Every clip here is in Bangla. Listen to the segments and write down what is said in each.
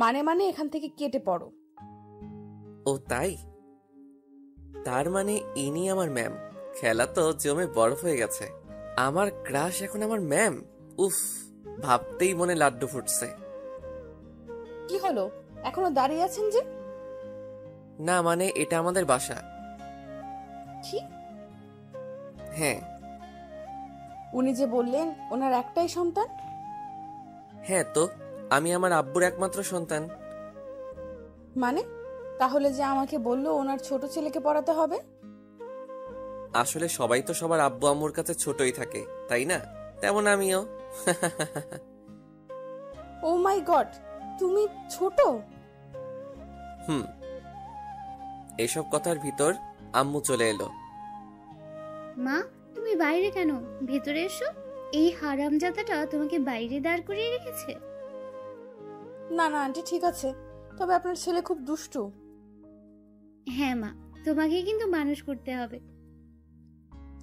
মানে মানে এখান থেকে কেটে পড়ো। ও তাই? তার মানে ইনি আমার ম্যাম। খেলা তো জমে বরফ হয়ে গেছে। আমার ক্রাশ এখন আমার ম্যাম। উফ, ভাবতেই মনে লাড্ডু ফুটছে। কি হলো, এখনো দাঁড়িয়ে আছেন যে? না মানে এটা আমাদের বাসা। কি? হ্যাঁ। উনি যে বললেন ওনার একটাই সন্তান। হ্যাঁ তো, আমি আমার আব্বুর একমাত্র সন্তান। মানে তাহলে যে আমাকে বললো ওনার ছোট ছেলেকে পড়াতে হবে। আসলে সবাই তো সবার আব্বু আম্মুর কাছে ছোটই থাকে, তাই না? তেমন আমিও। ও মাই গড, তুমি ছোট? হুম। এসব কথার ভিতর আম্মু চলে এলো। মা, তুমি বাইরে কেন? ভেতরে এসো। এই হারামজাদাটা তোমাকে বাইরে দাঁড় করিয়ে রেখেছে। না না আন্টি, ঠিক আছে, তবে আপনার ছেলে খুব দুষ্টু। হ্যাঁ মা, তোমাকে কিন্তু মানুষ করতে হবে।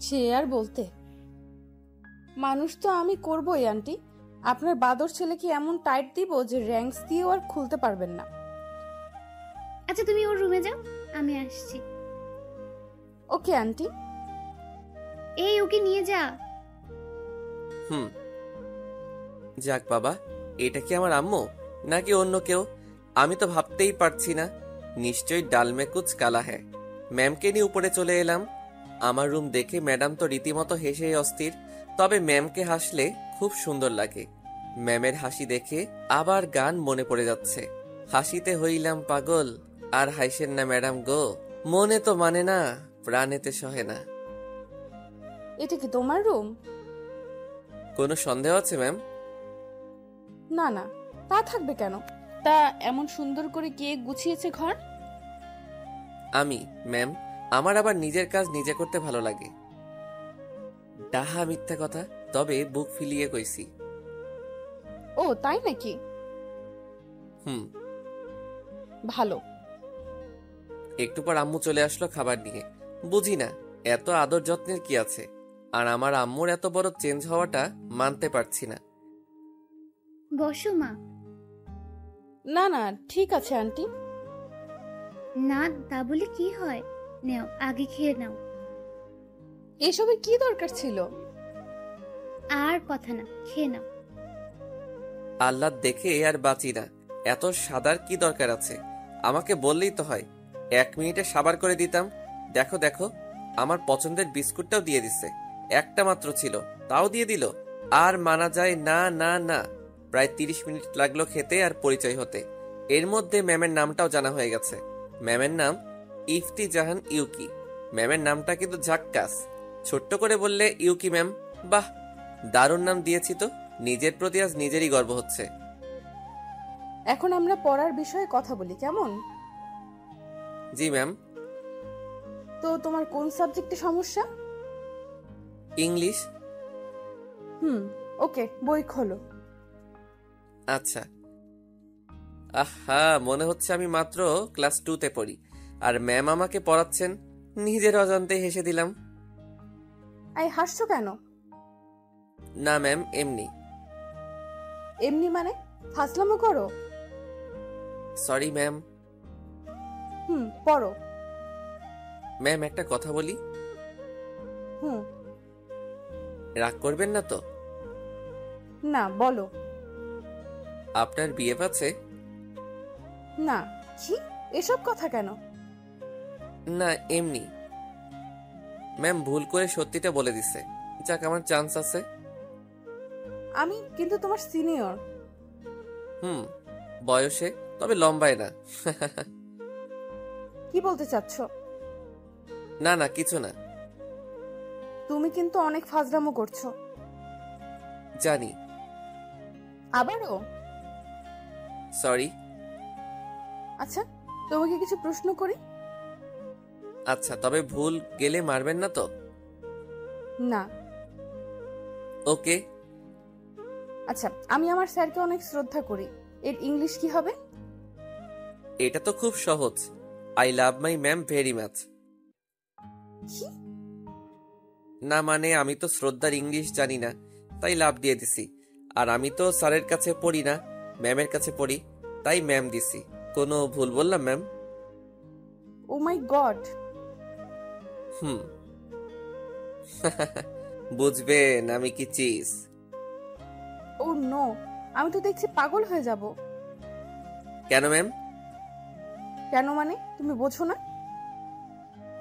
সে আর বলতে, মানুষ তো আমি করবই আন্টি। আপনার বাদর ছেলেকে এমন টাইট দিব যে র্যাঙ্কস দিয়েও আর খুলতে পারবেন না। আচ্ছা তুমি ওর রুমে যাও, আমি আসছি। Okay aunty. এই ওকে নিয়ে যা। হুম। যাক বাবা, এটা কি আমার আম্মু নাকি অন্য কেউ? আমি তো ভাবতেই পারছি না। নিশ্চয়ই ডাল মে কুচ কালা হ্যায়। ম্যামকে নিয়ে উপরে চলে এলাম। আমার রুম দেখে ম্যাডাম তো রীতিমতো হেসেই অস্থির। তবে ম্যামকে হাসলে খুব সুন্দর লাগে। ম্যামের হাসি দেখে আবার গান মনে পড়ে যাচ্ছে। হাসিতে হইলাম পাগল, আর হাসেন না ম্যাডাম গো। মনে তো মানে না, প্রাণেতে সহে না। এটা কি তোমার রুম? কোনো সন্দেহ আছে ম্যাম? না না, তা থাকবে কেন? তা এমন সুন্দর করে কে গুছিয়েছে ঘর? আমি ম্যাম। আমার আবার নিজের কাজ নিজে করতে ভালো লাগে। ডাহা মিথ্যা কথা, তবে বুক ফিলিয়ে কইছি। ও তাই নাকি? হুম। ভালো। একটু পর আম্মু চলে আসলো খাবার নিয়ে। বুঝি না এত আদর যত্নের কি আছে, আর আমার আম্মুর এত বড় চেঞ্জ হওয়াটা মানতে পারছি না। বসো মা। না না, ঠিক আছে আন্টি। না তা বলে কি হয়, নাও আগে খেয়ে নাও। এসবের কি দরকার ছিল? আর কথা না, খেয়ে নাও। আল্লাহ দেখে আর বাঁচি না। এত সাদার কি দরকার আছে? আমাকে বললেই তো হয়, 1 মিনিটে সাবার করে দিতাম। দেখো দেখো, আমার পছন্দের বিস্কুটটাও দিয়ে দিছে। একটা মাত্র ছিল, তাও দিয়ে দিল। আর মানা যায় না না না। প্রায় 30 মিনিট লাগলো খেতে আর পরিচয় হতে। এর মধ্যে ম্যামের নামটাও জানা হয়ে গেছে। ম্যামের নাম ইফতি জাহান ইউকি। ম্যামের নামটা কিন্তু ঝাক্কাস। ছোট্ট করে বললে ইউকি ম্যাম। বাহ, দারুণ নাম দিয়েছি তো। নিজের প্রতি আজ নিজেরই গর্ব হচ্ছে। এখন আমরা পড়ার বিষয়ে কথা বলি, কেমন? জি ম্যাম। তো তোমার কোন সাবজেক্টে সমস্যা? ইংলিশ। ওকে, বই খোলো। আচ্ছা। আহা, মনে হচ্ছে আমি মাত্র ক্লাস 2-তে পড়ি, আর ম্যাম আমাকে পড়াচ্ছেন। নিজের অজান্তে হেসে দিলাম। আই, হাসছো কেন? না ম্যাম, এমনি। এমনি মানে? ফাজলামো করো? Sorry ma'am. পড়ো। ম্যাম একটা কথা বলি। হুম। রাগ করবেন না তো? না, বলো। আপনার বিএফ আছে? না। কি? এসব কথা কেন? না এমনি। ম্যাম ভুল করে সত্যিটা বলে দিছে। যাক, আমার চান্স আছে। আমি কিন্তু তোমার সিনিয়র। হুম, বয়সে, তবে লম্বায় না। কি বলতে চাচ্ছ? না না, কিছু না। তুমি কিন্তু অনেক ফাজলামো করছো। জানি। আবারও? সরি। আচ্ছা, তোমাকে কিছু প্রশ্ন করি। আচ্ছা, তবে ভুল গেলে মারবেন না তো? না। ওকে। আচ্ছা, আমি আমার স্যারকে অনেক শ্রদ্ধা করি, এর ইংলিশ কি হবে? এটা তো খুব সহজ। I love my ma'am very much. কি? না মানে আমি তো শ্রদ্ধার ইংলিশ জানি না, তাই লাভ দিয়ে দিছি। আর আমি তো স্যারের কাছে পড়ি না, ম্যামের কাছে পড়ি। তাই ম্যাম দিছি। কোনো ভুল বললাম ম্যাম? ও মাই গড। হুম। বুঝবেন আমি কি চিজ। ও নো, আমি তো দেখছি পাগল হয়ে যাব। কেন ম্যাম? কেন মানে তুমি বোঝো না?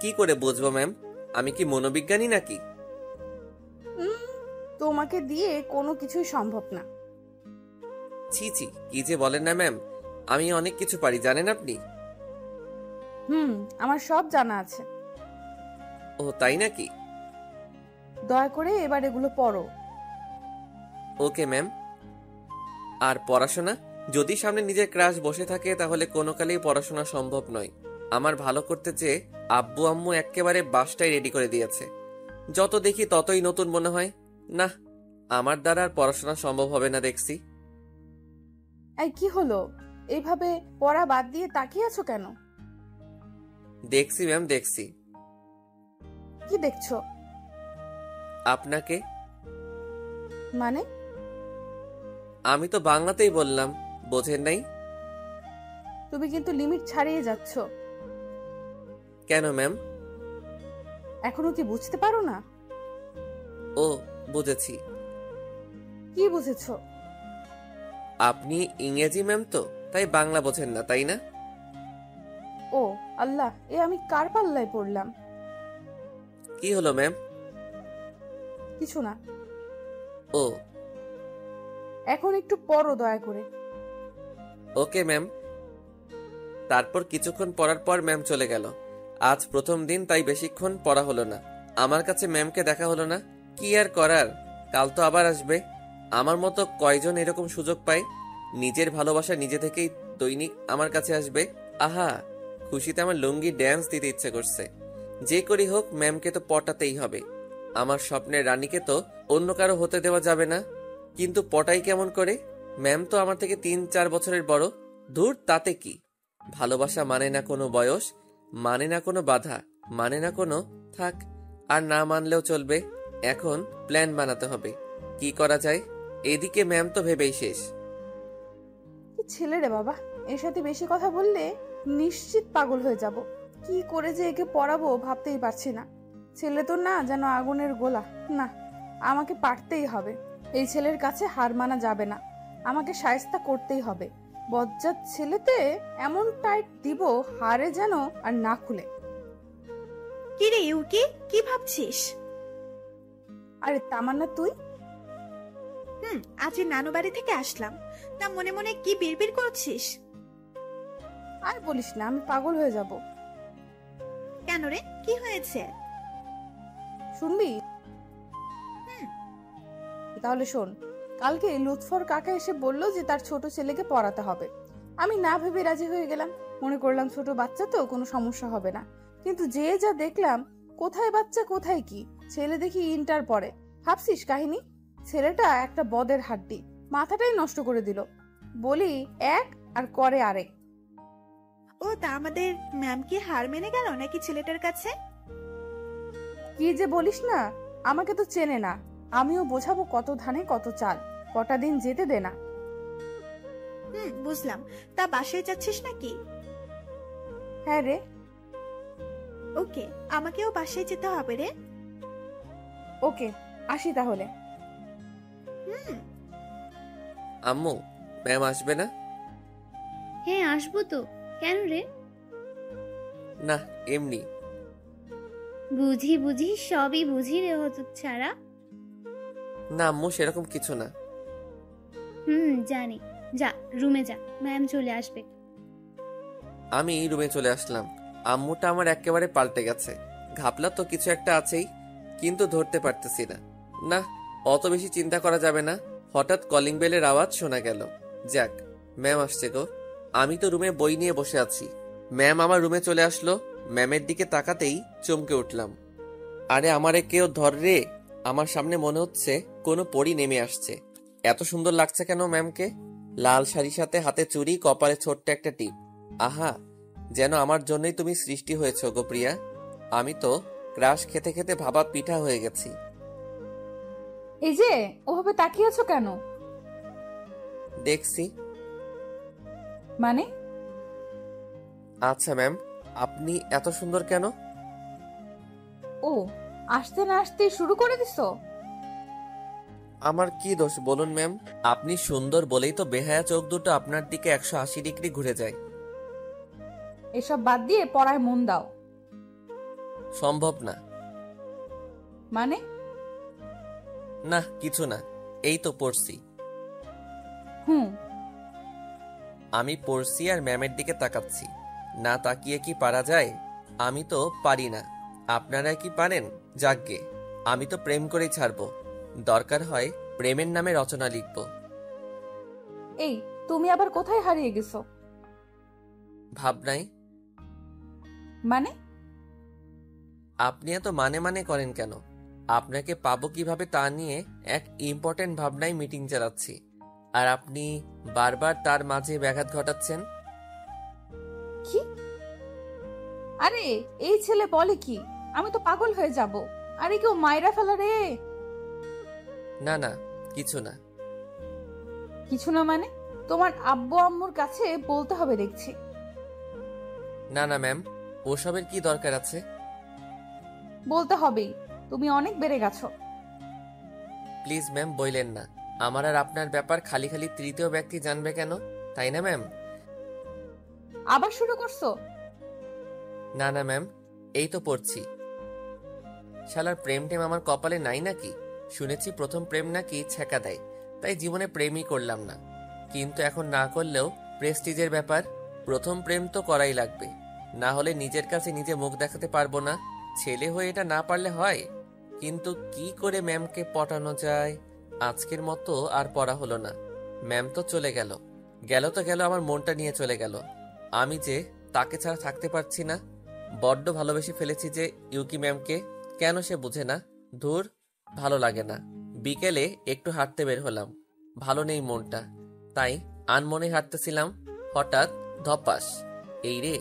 কি করে বুঝবো ম্যাম? আমি কি মনোবিজ্ঞানী নাকি? উম, তোমাকে দিয়ে কোনো কিছুই সম্ভব না। ছি ছি, কি যে বলেন না ম্যাম, আমি অনেক কিছু পারি জানেন আপনি। আমার সব জানা আছে। ও তাই নাকি? দয়া করে এবার এগুলো পড়ো। Okay ma'am. আর পড়াশোনা? যদি সামনে নিজের ক্রাশ বসে থাকে তাহলে কোনো কালেই পড়াশোনা সম্ভব নয়। আমার ভালো করতে চেয়ে আব্বু আম্মু একেবারে বাসটাই রেডি করে দিয়েছে। যত দেখি ততই নতুন মনে হয়। না, আমার দ্বারা আর পড়াশোনা সম্ভব হবে না দেখছি। এই কি হলো? এইভাবে পড়া বাদ দিয়ে তাকিয়ে আছো কেন? দেখছি ম্যাম, দেখছি। কি দেখছো? আপনাকে। মানে? আমি তো বাংলাতেই বললাম, বোঝেন নাই? তুমি কিন্তু লিমিট ছাড়িয়ে যাচ্ছ। কেন ম্যাম? এখনো কি বুঝতে পারো না? ও, বুঝেছি। কি বুঝেছো? আপনি ইংরেজি ম্যাম তো, তাই বাংলা বোঝেন না, তাই না? ও আল্লাহ, এ আমি কার পাল্লায় পড়লাম? কি হলো ম্যাম? কিছু না। ও এখন একটু পড়ো দয়া করে। Okay ma'am. তারপর কিছুক্ষণ পড়ার পর ম্যাম চলে গেল। আজ প্রথম দিন, তাই বেশিক্ষণ পড়া হলো না। আমার কাছে ম্যামকে দেখা হলো না। কি আর করার, কাল তো আবার আসবে। আমার মতো কয়জন এরকম সুযোগ পায়? নিজের ভালোবাসা নিজে থেকেই দৈনিক আমার কাছে আসবে। আহা, খুশিতে আমার লুঙ্গি ড্যান্স দিতে ইচ্ছে করছে। যে করি হোক, ম্যামকে তো পটাতেই হবে। আমার স্বপ্নের রানীকে তো অন্য কারো হতে দেওয়া যাবে না। কিন্তু পটাই কেমন করে? ম্যাম তো আমার থেকে 3-4 বছরের বড়। ধুর, তাতে কি? ভালোবাসা মানে না কোনো বয়স, মানে না কোনো বাধা, মানে না কোনো থাক। আর না মানলেও চলবে। এখন প্ল্যান বানাতে হবে, কি করা যায়। এদিকে ম্যাম তো ভেবেই শেষ। কি ছেলে রে বাবা, এর সাথে বেশি কথা বললে নিশ্চিত পাগল হয়ে যাব। কি করে যে একে পড়াবো ভাবতেই পারছি না। ছেলে তো না যেন আগুনের গোলা। না, আমাকে পারতেই হবে। এই ছেলের কাছে হার মানা যাবে না। আমাকে শায়েস্তা করতেই হবে। বজ্জাত ছেলেতে এমন টাইট দিব হারে যেন আর না খুলে। কি রে ইউকি, কি ভাবছিস? আরে তামান্না তুই? আজ নানু বাড়ি থেকে আসলাম, তা মনে মনে কি বিড়বিড় করছিস? আর বলিস না, আমি পাগল হয়ে যাব। কেন রে, কি হয়েছে? শুনবি? তাহলে শোন। কালকে লুৎফর কাকা এসে বলল যে তার ছোট ছেলেকে পড়াতে হবে। আমি না ভেবে রাজি হয়ে গেলাম। মনে করলাম ছোট বাচ্চা তো কোনো সমস্যা হবে না। কিন্তু যে যা দেখলাম, কোথায় বাচ্চা কোথায় কি, ছেলে দেখি ইন্টার পড়ে। ভাবছিস কাহিনী? ছেলেটা একটা বদের হাড্ডি, মাথাটাই নষ্ট করে দিল। বলি এক আর করে আরেক। ও তা আমাদের ম্যাম কি হার মেনে গেল নাকি ছেলেটার কাছে? কি যে বলিস না, আমাকে তো চেনে না। আমিও বোঝাবো কত ধানে কত চাল। কটা দিন যেতে দে না। বুঝলাম। তা বাসায় যাচ্ছিস নাকি? হ্যাঁ রে। ওকে, আমাকেও বাসায় যেতে হবে রে। ওকে, আসি তাহলে। আম্মু, ম্যাম আসবে না? হ্যাঁ আসবো তো। কেন রে? না, এমনি। বুঝি বুঝি, সবই বুঝি রে হতো ছাড়া। না আম্মু, সেরকম কিছু না। জানি। যা রুমে যা, ম্যাম চলে আসবে। আমি রুমে চলে আসলাম। আম্মুটা আমার একেবারে পাল্টে গেছে। ঘাপলা তো কিছু একটা আছেই, কিন্তু ধরতে পারতেছি না। না, অত বেশি চিন্তা করা যাবে না। হঠাৎ কলিং বেলের আওয়াজ শোনা গেল। যাক, ম্যাম আসছে গো। আমি তো রুমে বই নিয়ে বসে আছি। ম্যাম আমার রুমে চলে আসলো। ম্যামের দিকে তাকাতেই চমকে উঠলাম। আরে আমারে কেউ ধর রে। আমার সামনে মনে হচ্ছে কোনো পরী নেমে আসছে। এত সুন্দর লাগছে কেন ম্যামকে? লাল শাড়ির সাথে হাতে চুড়ি, কপালে ছোট্ট একটা টিপ। আহা, যেন আমার জন্যই তুমি সৃষ্টি হয়েছো গো প্রিয়া। আমি তো ক্রাশ খেতে খেতে ভাবা পিঠা হয়ে গেছি। এই যে ওভাবে তাকিয়ে আছো কেন? দেখছি। মানে? আচ্ছা ম্যাম, আপনি এত সুন্দর কেন? ও, আসতে না আসতেই শুরু করে দিছো? আমার কি দোষ বলুন ম্যাম? আপনি সুন্দর বলেই তো বেহায়া চোখ দুটো আপনার দিকে 180 ডিগ্রি ঘুরে যায়। এসব বাদ দিয়ে পড়ায় মন দাও। সম্ভব না। মানে? না কিছু না, এই তো পড়ছি। হুম। আমি পড়ছি আর ম্যামের দিকে তাকাচ্ছি। না তাকিয়ে কি পারা যায়? আমি তো পারি না। আপনারা কি পারেন? যাকগে, আমি তো প্রেম করেই ছাড়বো। দরকার হয় প্রেমের নামে রচনা লিখব। এই, তুমি আবার কোথায় হারিয়ে গেছো? ভাবনাই। মানে? আপনি এত মানে মানে করেন কেন? আপনাকে পাবো কিভাবে তা নিয়ে এক ইম্পর্টেন্ট ভাবনায় মিটিং চালাচ্ছি, আর আপনি বারবার তার মাঝে ব্যাঘাত ঘটাচ্ছেন। কি? আরে, এই ছেলে বলে কি? আমি তো পাগল হয়ে যাব। আরে কেউ মাইরা ফেলা রে। না না, কিছু না। কিছু না মানে? তোমার আব্বু আম্মুর কাছে বলতে হবে দেখছি। না না ম্যাম, ওসবের কি দরকার আছে? বলতে হবেই, তুমি অনেক বেড়ে গেছো। প্লিজ ম্যাম বইলেন না। আমার আর আপনার ব্যাপার খালি খালি তৃতীয় ব্যক্তি জানবে কেন, তাই না ম্যাম? আবার শুরু করছো? না না ম্যাম, এই তো পড়ছি। শালার প্রেম টেম আমার কপালে নাই নাকি? শুনেছি প্রথম প্রেম নাকি ছ্যাঁকা দেয়, তাই জীবনে প্রেমই করলাম না। কিন্তু এখন না করলেও প্রেস্টিজের ব্যাপার। প্রথম প্রেম তো করাই লাগবে, না হলে নিজের কাছে নিজে মুখ দেখাতে পারবো না। ছেলে হয়ে এটা না পারলে হয়? কিন্তু কি করে ম্যামকে পটানো যায়? আজকের মতো আর পড়া হলো না। ম্যাম তো চলে গেল। গেল তো গেল, আমার মনটা নিয়ে চলে গেল। আমি যে তাকে ছাড়া থাকতে পারছি না। বড্ড ভালোবেসে ফেলেছি যে ইউকি ম্যামকে। কেন সে বুঝে না? ধুর, ভালো লাগে না। বিকেলে একটু হাঁটতে বের হলাম, ভালো নেই মনটা, তাই আনমনে হাঁটতেছিলাম। হঠাৎ ধপাস, এই রে,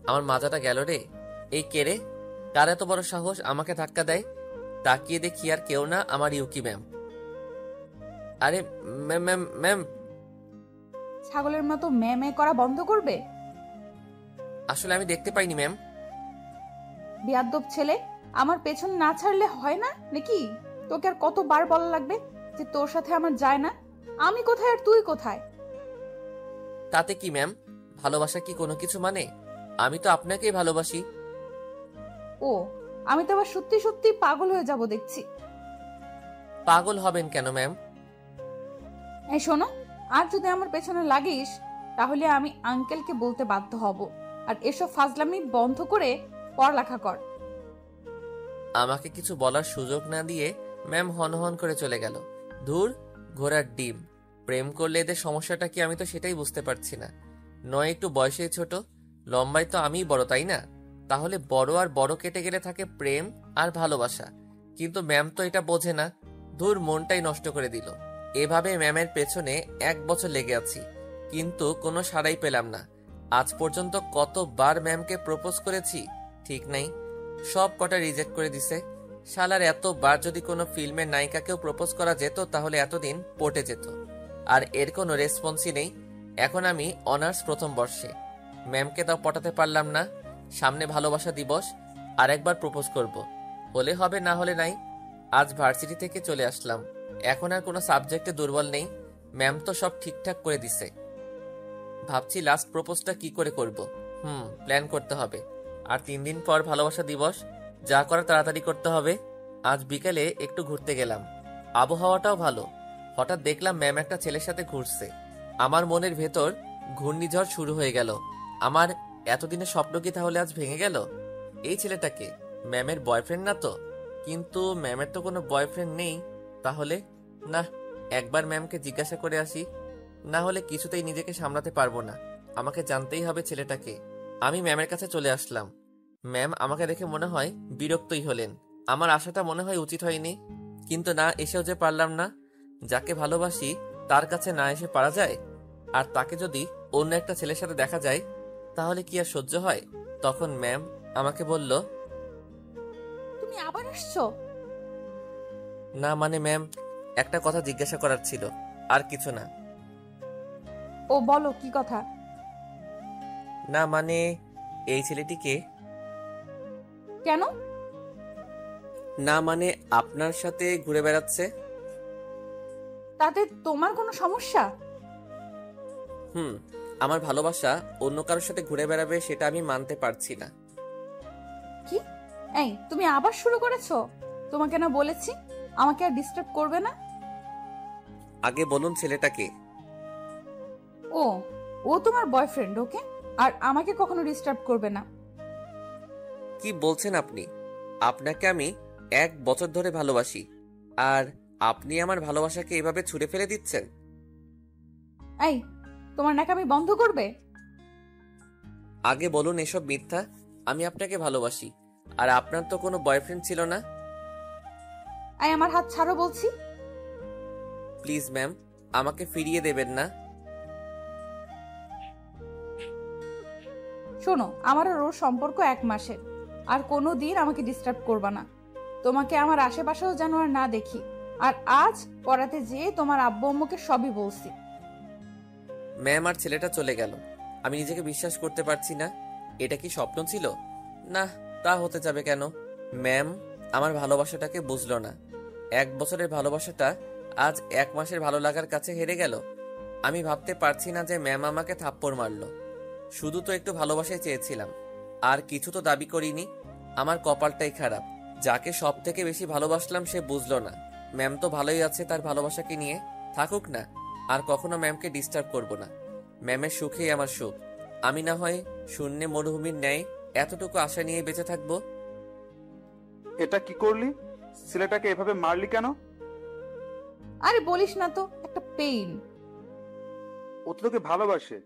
আমার মাথাটা গেল রে। এই কে রে? কার এত বড় সাহস আমাকে ধাক্কা দেয়? তাকিয়ে দেখি আর কেউ না, আমার ইউকি ম্যাম। আরে ম্যাম ম্যাম ম্যাম। ছাগলের মতো ম্যামে করা বন্ধ করবে? আসলে আমি দেখতে পাইনি ম্যাম। বেয়াদ্দব ছেলে, আমার পেছন না ছাড়লে হয় না নাকি? তোকে আর কতবার বলা লাগবে যে তোর সাথে আমার যায় না? আমি কোথায় আর তুই কোথায়? তাতে কি ম্যাম? ভালোবাসা কি কোনো কিছু মানে? আমি তো আপনাকেই ভালোবাসি। ও, আমি তো আবার সত্যি সত্যি পাগল হয়ে যাব দেখছি। পাগল হবেন কেন ম্যাম? এই শোনো, আর যদি আমার পেছনে লাগিস তাহলে আমি আঙ্কেলকে বলতে বাধ্য হব। আর এসব ফাজলামি বন্ধ করে পড়ালেখা কর। আমাকে কিছু বলার সুযোগ না দিয়ে ম্যাম হনহন করে চলে গেল। ধুর, ঘোড়ার ডিম। প্রেম করলে এদের সমস্যাটা কি, আমি তো সেটাই বুঝতে পারছি না। নয় একটু বয়সে ছোট, লম্বায় তো আমিই বড়, তাই না? তাহলে বড় আর বড় কেটে গেলে থাকে প্রেম আর ভালোবাসা। কিন্তু ম্যাম তো এটা বোঝে না। ধুর, মনটাই নষ্ট করে দিল। এভাবে ম্যামের পেছনে 1 বছর লেগে আছি, কিন্তু কোনো সাড়াই পেলাম না। আজ পর্যন্ত কতবার ম্যামকে প্রপোজ করেছি ঠিক নাই, সব কটা রিজেক্ট করে দিছে। শালার এতবার যদি কোনো ফিল্মের নায়িকাকেও প্রপোজ করা যেত তাহলে এতদিন পটে যেত। আর এর কোনো রেসপন্সই নেই। এখন আমি অনার্স প্রথম বর্ষে, ম্যামকে তাও পটাতে পারলাম না। সামনে ভালোবাসা দিবস, আরেকবার প্রপোজ করব। হলে হবে, না হলে নাই। আজ ভার্সিটি থেকে চলে আসলাম, এখন আর কোনো সাবজেক্টে দুর্বল নেই। ম্যাম তো সব ঠিকঠাক করে দিছে। ভাবছি লাস্ট প্রপোজটা কি করে করব। প্ল্যান করতে হবে। আর 3 দিন পর ভালোবাসা দিবস, যা করা তাড়াতাড়ি করতে হবে। আজ বিকেলে একটু ঘুরতে গেলাম, আবহাওয়াটাও ভালো। হঠাৎ দেখলাম ম্যাম একটা ছেলের সাথে ঘুরছে। আমার মনের ভেতর ঘূর্ণিঝড় শুরু হয়ে গেল। আমার এতদিনের স্বপ্ন কি তাহলে আজ ভেঙে গেল? এই ছেলেটাকে ম্যামের বয়ফ্রেন্ড না তো? কিন্তু ম্যামের তো কোনো বয়ফ্রেন্ড নেই। তাহলে না, একবার ম্যামকে জিজ্ঞাসা করে আসি, না হলে কিছুতেই নিজেকে সামলাতে পারবো না। আমাকে জানতেই হবে ছেলেটাকে। আমি ম্যামের কাছে চলে আসলাম। ম্যাম আমাকে দেখে মনে হয় বিরক্তই হলেন। আমার আশাটা মনে হয় উচিত হয়নি, কিন্তু না এসেও যে পারলাম না। যাকে ভালোবাসি তার কাছে না এসে পারা যায়? আর তাকে যদি অন্য একটা ছেলের সাথে দেখা যায় তাহলে কি আর সহ্য হয়? তখন ম্যাম আমাকে বলল, তুমি আবার আসছো? না মানে ম্যাম, একটা কথা জিজ্ঞাসা করার ছিল, আর কিছু না। ও বলো, কি কথা? না মানে এই ছেলেটিকে। কেন? না মানে আপনার সাথে ঘুরে বেড়াচ্ছে। তাতে তোমার কোনো সমস্যা? হুম, আমার ভালোবাসা অন্য কারোর সাথে ঘুরে বেড়াবে সেটা আমি মানতে পারছি না। কি? এই তুমি আবার শুরু করেছো? তোমাকে না বলেছি আমাকে আর ডিস্টার্ব করবে না? আগে বলুন ছেলেটাকে। ও, ও তোমার বয়ফ্রেন্ড, ওকে? আর আমাকে কখনো ডিস্টার্ব করবে না। কি বলছেন আপনি? আপনাকে আমি 1 বছর ধরে ভালোবাসি, আর আপনি আমার ভালোবাসাকে এভাবে ছুঁড়ে ফেলে দিচ্ছেন। এই, তোমার ন্যাকামি বন্ধ করবে? আগে বলুন এসব মিথ্যা। আমি আপনাকে ভালোবাসি, আর আপনার তো কোনো বয়ফ্রেন্ড ছিল না। এই, আমার হাত ছাড়ো বলছি। প্লিজ ম্যাম, আমাকে ফিরিয়ে দেবেন না। শোনো, আমার আর ওর সম্পর্ক 1 মাসের, আর কোনো দিন আমাকে ডিস্টার্ব করবা না। তোমাকে আমার আশেপাশেও যেন আর না দেখি। আর আজ পড়াতে যেয়ে তোমার আব্বু আম্মুকে সবই বলছি। ম্যাম, আর ছেলেটা চলে গেল। আমি নিজেকে বিশ্বাস করতে পারছি না। এটা কি স্বপ্ন ছিল? না, তা হতে যাবে কেন? ম্যাম আমার ভালোবাসাটাকে বুঝলো না। 1 বছরের ভালোবাসাটা আজ 1 মাসের ভালো লাগার কাছে হেরে গেল। আমি ভাবতে পারছি না যে ম্যাম আমাকে থাপ্পড় মারলো। শুধু তো একটু ভালোবাসাই চেয়েছিলাম, আর কিছু তো দাবি করিনি। আমার কপালটাই খারাপ। যাকে সব থেকে বেশি ভালোবাসলাম সে বুঝলো না। ম্যাম তো ভালোই আছে তার ভালোবাসাকে নিয়ে, থাকুক না। আর কখনো ম্যামকে ডিস্টার্ব করব না। ম্যামের সুখেই আমার সুখ। আমি না হয় শূন্যে মরুভূমির ন্যায় এতটুকু আশা নিয়ে বেঁচে থাকবো। এটা কি করলি? ছেলেটাকে এভাবে মারলি কেন? আরে বলিস না তো, একটা পেইন। ও তো তোকে ভালোবাসে।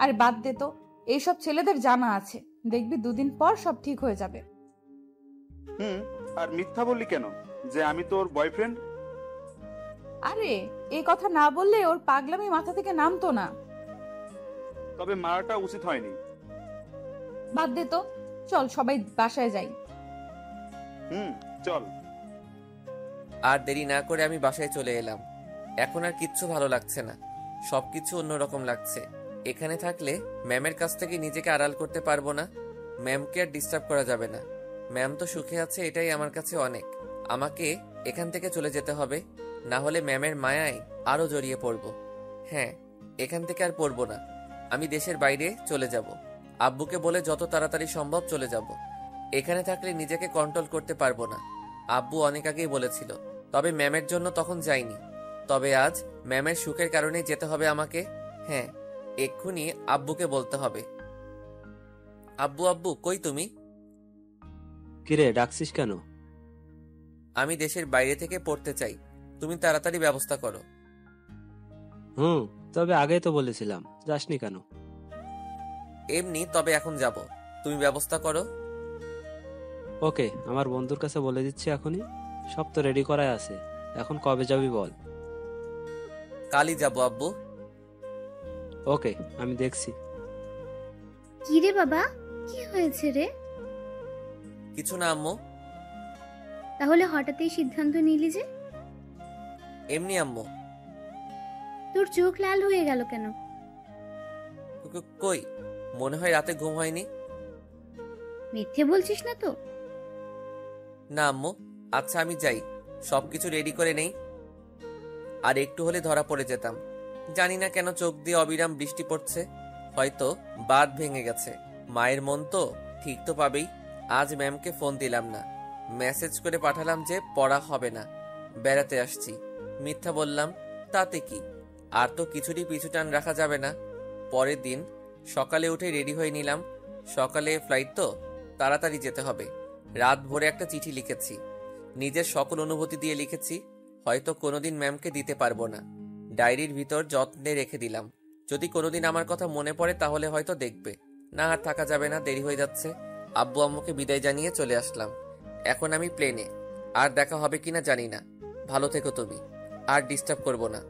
আরে বাদ দে তো, এইসব ছেলেদের জানা আছে। দেখবি 2 দিন পর সব ঠিক হয়ে যাবে। আর মিথ্যা বললি কেন যে আমি তোর বয়ফ্রেন্ড? আরে এই কথা না বললে ওর পাগলামি মাথা থেকে নামতো না। তবে মারাটা উচিত হয়নি। বাদ দে তো, চল সবাই বাসায় যাই। চল। আর দেরি না করে আমি বাসায় চলে এলাম। এখন আর কিচ্ছু ভালো লাগছে না। সবকিছু অন্যরকম লাগছে। এখানে থাকলে ম্যামের কাছ থেকে নিজেকে আড়াল করতে পারবো না। ম্যামকে আর ডিস্টার্ব করা যাবে না। ম্যাম তো সুখে আছে, এটাই আমার কাছে অনেক। আমাকে এখান থেকে চলে যেতে হবে, না হলে ম্যামের মায়ায় আরো জড়িয়ে পড়বো। হ্যাঁ, এখান থেকে আর পড়বো না। আমি দেশের বাইরে চলে যাব। আব্বুকে বলে যত তাড়াতাড়ি সম্ভব চলে যাব। এখানে থাকলে নিজেকে কন্ট্রোল করতে পারবো না। আব্বু অনেক আগেই বলেছিল, তবে ম্যামের জন্য তখন যাইনি। তবে আজ ম্যামের সুখের কারণে যেতে হবে আমাকে। হ্যাঁ, এক্ষুনি আব্বুকে বলতে হবে। আব্বু, আব্বু কই তুমি? কিরে, ডাকছিস কেন? আমি দেশের বাইরে থেকে পড়তে চাই, তুমি তাড়াতাড়ি ব্যবস্থা করো। তবে আগেই তো বলেছিলাম, যাসনি কেন? এমনি, তবে এখন যাব। তুমি ব্যবস্থা করো। ওকে, আমার বন্ধুর কাছে বলে দিচ্ছি এখনই। সব তো রেডি করাই আছে। এখন কবে যাবি বল? কালই যাব আব্বু। ওকে, আমি দেখছি। কি রে বাবা, কি হয়েছে রে? কিছু না আম্মু। তাহলে হঠাৎই সিদ্ধান্ত নিলি যে? এমনি আম্মু। তোর চোখ লাল হয়ে গেল কেন? কই, মনে হয় রাতে ঘুম হয়নি। মিথ্যে বলছিস না তো? না আম্মু। আচ্ছা আমি যাই, সবকিছু রেডি করে নেই। আর একটু হলে ধরা পড়ে যেতাম। জানি না কেন চোখ দিয়ে অবিরাম বৃষ্টি পড়ছে। হয়তো বাঁধ ভেঙে গেছে। মায়ের মন তো ঠিক তো পাবেই। আজ ম্যামকে ফোন দিলাম না, মেসেজ করে পাঠালাম যে পড়া হবে না, বেড়াতে আসছি। মিথ্যা বললাম, তাতে কি? আর তো কিছুরই পিছু টান রাখা যাবে না। পরের দিন সকালে উঠে রেডি হয়ে নিলাম। সকালে ফ্লাইট তো, তাড়াতাড়ি যেতে হবে। রাত ভোরে একটা চিঠি লিখেছি, নিজের সকল অনুভূতি দিয়ে লিখেছি। হয়তো কোনোদিন ম্যামকে দিতে পারবো না। ডায়েরির ভিতর যত্নে রেখে দিলাম। যদি কোনোদিন আমার কথা মনে পড়ে তাহলে হয়তো দেখবে। না আর থাকা যাবে না, দেরি হয়ে যাচ্ছে। আব্বু আম্মুকে বিদায় জানিয়ে চলে আসলাম। এখন আমি প্লেনে। আর দেখা হবে কিনা জানি না। ভালো থেকো তুমি, আর ডিস্টার্ব করবো না,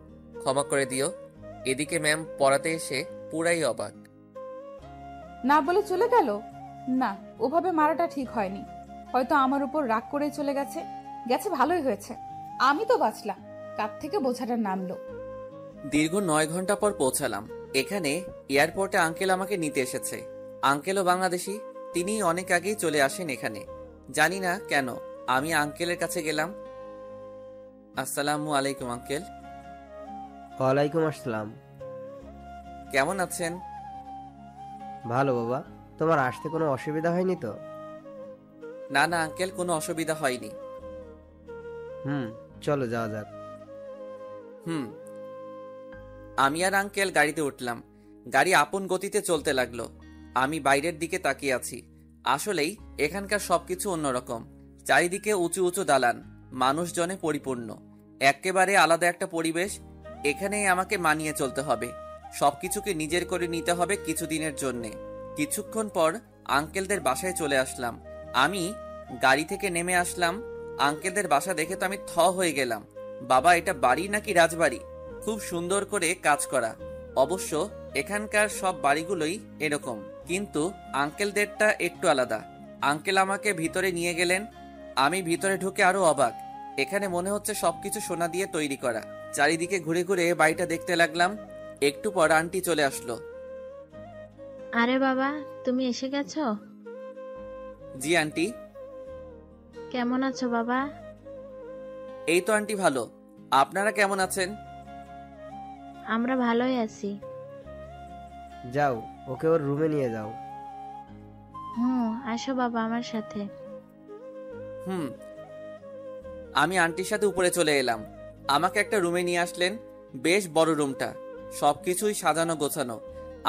ক্ষমা করে দিও। এদিকে ম্যাম পড়াতে এসে পুরাই অবাক। না বলে চলে গেল? না, ওভাবে মারাটা ঠিক হয়নি। হয়তো আমার উপর রাগ করে চলে গেছে। গেছে ভালোই হয়েছে, আমি তো বাঁচলাম। কাপ থেকে বোঝাটা নামলো। দীর্ঘ 9 ঘন্টা পর পৌঁছালাম। এখানে এয়ারপোর্টে আঙ্কেল আমাকে নিতে এসেছে। আঙ্কেলও বাংলাদেশি, তিনি অনেক আগেই চলে আসেন এখানে। জানি না কেন আমি আঙ্কেলের কাছে গেলাম। আসসালামু আলাইকুম আঙ্কেল। ওয়ালাইকুম আসসালাম। কেমন আছেন? ভালো বাবা, তোমার আসতে কোনো অসুবিধা হয়নি তো? না না আঙ্কেল, কোনো অসুবিধা হয়নি। চলো যাওয়া যাক। আমি আর আঙ্কেল গাড়িতে উঠলাম। গাড়ি আপন গতিতে চলতে লাগলো। আমি বাইরের দিকে তাকিয়ে আছি। আসলেই এখানকার সবকিছু অন্যরকম। চারিদিকে উঁচু উঁচু দালান, মানুষজনে পরিপূর্ণ। একেবারে আলাদা একটা পরিবেশ। এখানেই আমাকে মানিয়ে চলতে হবে। সবকিছুকে নিজের করে নিতে হবে কিছুদিনের জন্যে। কিছুক্ষণ পর আঙ্কেলদের বাসায় চলে আসলাম। আমি গাড়ি থেকে নেমে আসলাম। আঙ্কেলদের বাসা দেখে তো আমি থ হয়ে গেলাম। বাবা, এটা বাড়ি নাকি রাজবাড়ি? খুব সুন্দর করে কাজ করা। অবশ্য এখানকার সব বাড়িগুলোই এরকম, কিন্তু আঙ্কেলদেরটা একটু আলাদা। আঙ্কেল আমাকে ভিতরে নিয়ে গেলেন। আমি ভিতরে ঢুকে আরো অবাক। এখানে মনে হচ্ছে সবকিছু সোনা দিয়ে তৈরি করা। চারিদিকে ঘুরে ঘুরে বাড়িটা দেখতে লাগলাম। একটু পর আন্টি চলে আসলো। আরে বাবা, তুমি এসে গেছো? জি আন্টি। কেমন আছো বাবা? এই তো আন্টি ভালো। আপনারা কেমন আছেন? আমরা ভালোই আছি। যাও, ওকে ওর রুমে নিয়ে যাও। আসো বাবা আমার সাথে। আমি আন্টির সাথে উপরে চলে এলাম। আমাকে একটা রুমে নিয়ে আসলেন। বেশ বড় রুমটা, সবকিছুই সাজানো গোছানো।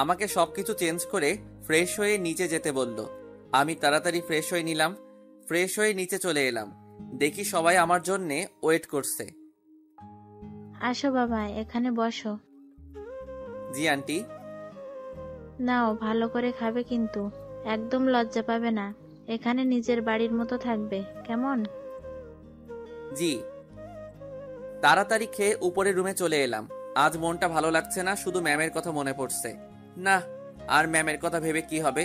আমাকে সবকিছু চেঞ্জ করে ফ্রেশ হয়ে নিচে যেতে বলল। আমি তাড়াতাড়ি ফ্রেশ হয়ে নিলাম। ফ্রেশ হয়ে নিচে চলে এলাম। দেখি সবাই আমার জন্যে ওয়েট করছে। আসো বাবা, এখানে বসো। জি আন্টি। নাও, ভালো করে খাবে কিন্তু একদম লজ্জা পাবে না। এখানে নিজের বাড়ির মতো থাকবে, কেমন? জি। তাড়াতাড়ি খেয়ে উপরে রুমে চলে এলাম। আজ মনটা ভালো লাগছে না, শুধু ম্যামের কথা মনে পড়ছে। না, আর ম্যামের কথা ভেবে কি হবে?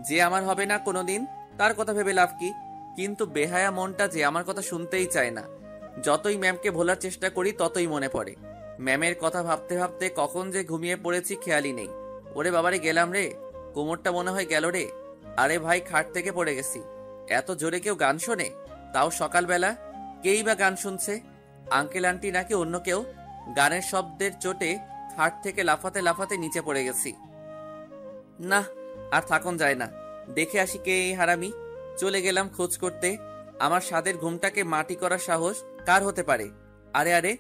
যে আমার হবে না কোনোদিন, তার কথা ভেবে লাভ কি? কিন্তু বেহায়া মনটা যে আমার কথা শুনতেই চায় না। যতই ম্যামকে ভোলার চেষ্টা করি ততই মনে পড়ে। ম্যামের কথা ভাবতে ভাবতে কখন যে ঘুমিয়ে পড়েছি খেয়ালই নেই। ওরে বাবারে, গেলাম রে, কোমরটা মনে হয় গেল রে। আরে ভাই, খাট থেকে পড়ে গেছি। এত জোরে কেউ গান শোনে? তাও সকালবেলা। কেই বা গান শুনছে? আঙ্কেল আন্টি নাকি অন্য কেউ? গানের শব্দের চোটে খাট থেকে লাফাতে লাফাতে নিচে পড়ে গেছি। না, আর থাকুন যায় না। দেখে আসি কে এই হারামি। চলে গেলাম খোঁজ করতে। আমার স্বাদের ঘুমটাকে মাটি করার সাহস কার হতে পারে? আরে আরে,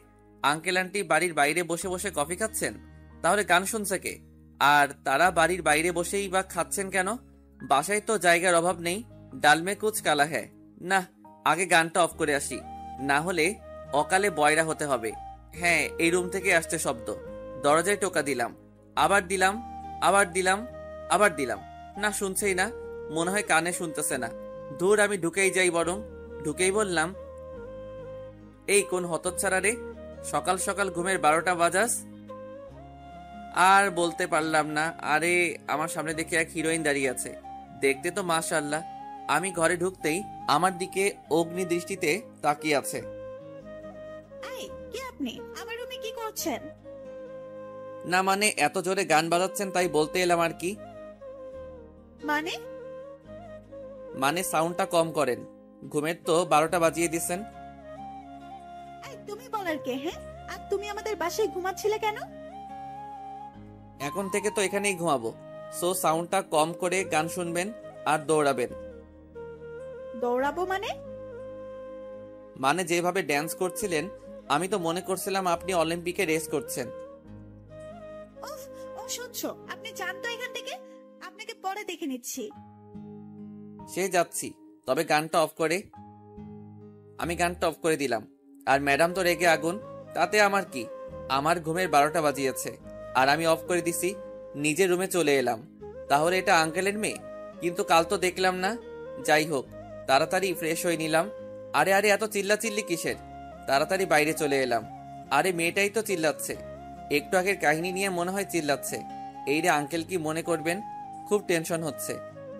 আঙ্কেল আন্টি বাড়ির বাইরে বসে বসে কফি খাচ্ছেন, তাহলে গান শুনছে কে? আর তারা বাড়ির বাইরে বসেই বা খাচ্ছেন কেন? বাসায় তো জায়গার অভাব নেই। ডালমে কুচ কালা হ্যায়। না, আগে গানটা অফ করে আসি, না হলে অকালে বয়রা হতে হবে। হ্যাঁ, এই রুম থেকে আসছে শব্দ। দরজায় টোকা দিলাম, আবার দিলাম, আবার দিলাম, আবার দিলাম। না, শুনছেই না। মনে হয় কানে শুনতেছে না। দূর, আমি ঢুকেই যাই বরং। ঢুকেই বললাম, এই কোন হতচ্ছাড়া রে, সকাল সকাল ঘুমের 12টা বাজাস? আর বলতে পারলাম না। আরে, আমার সামনে দেখে এক হিরোইন দাঁড়িয়ে আছে। দেখতে তো মাশাআল্লাহ। আমি ঘরে ঢুকতেই আমার দিকে অগ্নি দৃষ্টিতে তাকিয়ে আছে। এই, কে আপনি? আমার রুমে কি করছেন? না মানে, এত জোরে গান বাজাচ্ছেন তাই বলতে এলাম আর কি। মানে সাউন্ডটা কম করেন। ঘুমের তো 12টা বাজিয়ে দিছেন। এই, তুমি বলার কে? হ্যাঁ, আর তুমি আমাদের বাসায় ঘুমাচ্ছিলে কেন? এখন থেকে তো এখানেই ঘুমাবো। সো সাউন্ডটা কম করে গান শুনবেন আর দৌড়াবেন। দৌড়াবো মানে? মানে যেভাবে ড্যান্স করছিলেন, আমি তো মনে করছিলাম আপনি অলিম্পিকে রেস করছেন। উফ, অসহ্য। আপনি যান তো এখান থেকে, আপনাকে পরে দেখে নিচ্ছি। সে যাচ্ছি, তবে গানটা অফ করে। আমি গানটা অফ করে দিলাম। আর ম্যাডাম তো রেগে আগুন। তাতে আমার কি? আমার ঘুমের 12টা বাজিয়েছে আর আমি অফ করে দিছি। নিজের রুমে চলে এলাম। তাহলে এটা আঙ্কেলের মেয়ে? কিন্তু কাল তো দেখলাম না। যাই হোক, তাড়াতাড়ি ফ্রেশ হয়ে নিলাম। আরে আরে, এত চিল্লাচিল্লি কিসের? তাড়াতাড়ি বাইরে চলে এলাম। আরে, মেয়েটাই তো চিল্লাচ্ছে। একটু আগের কাহিনী নিয়ে মনে হয় চিল্লাচ্ছে। এই রে, আঙ্কেল কি মনে করবেন? খুব টেনশন হচ্ছে।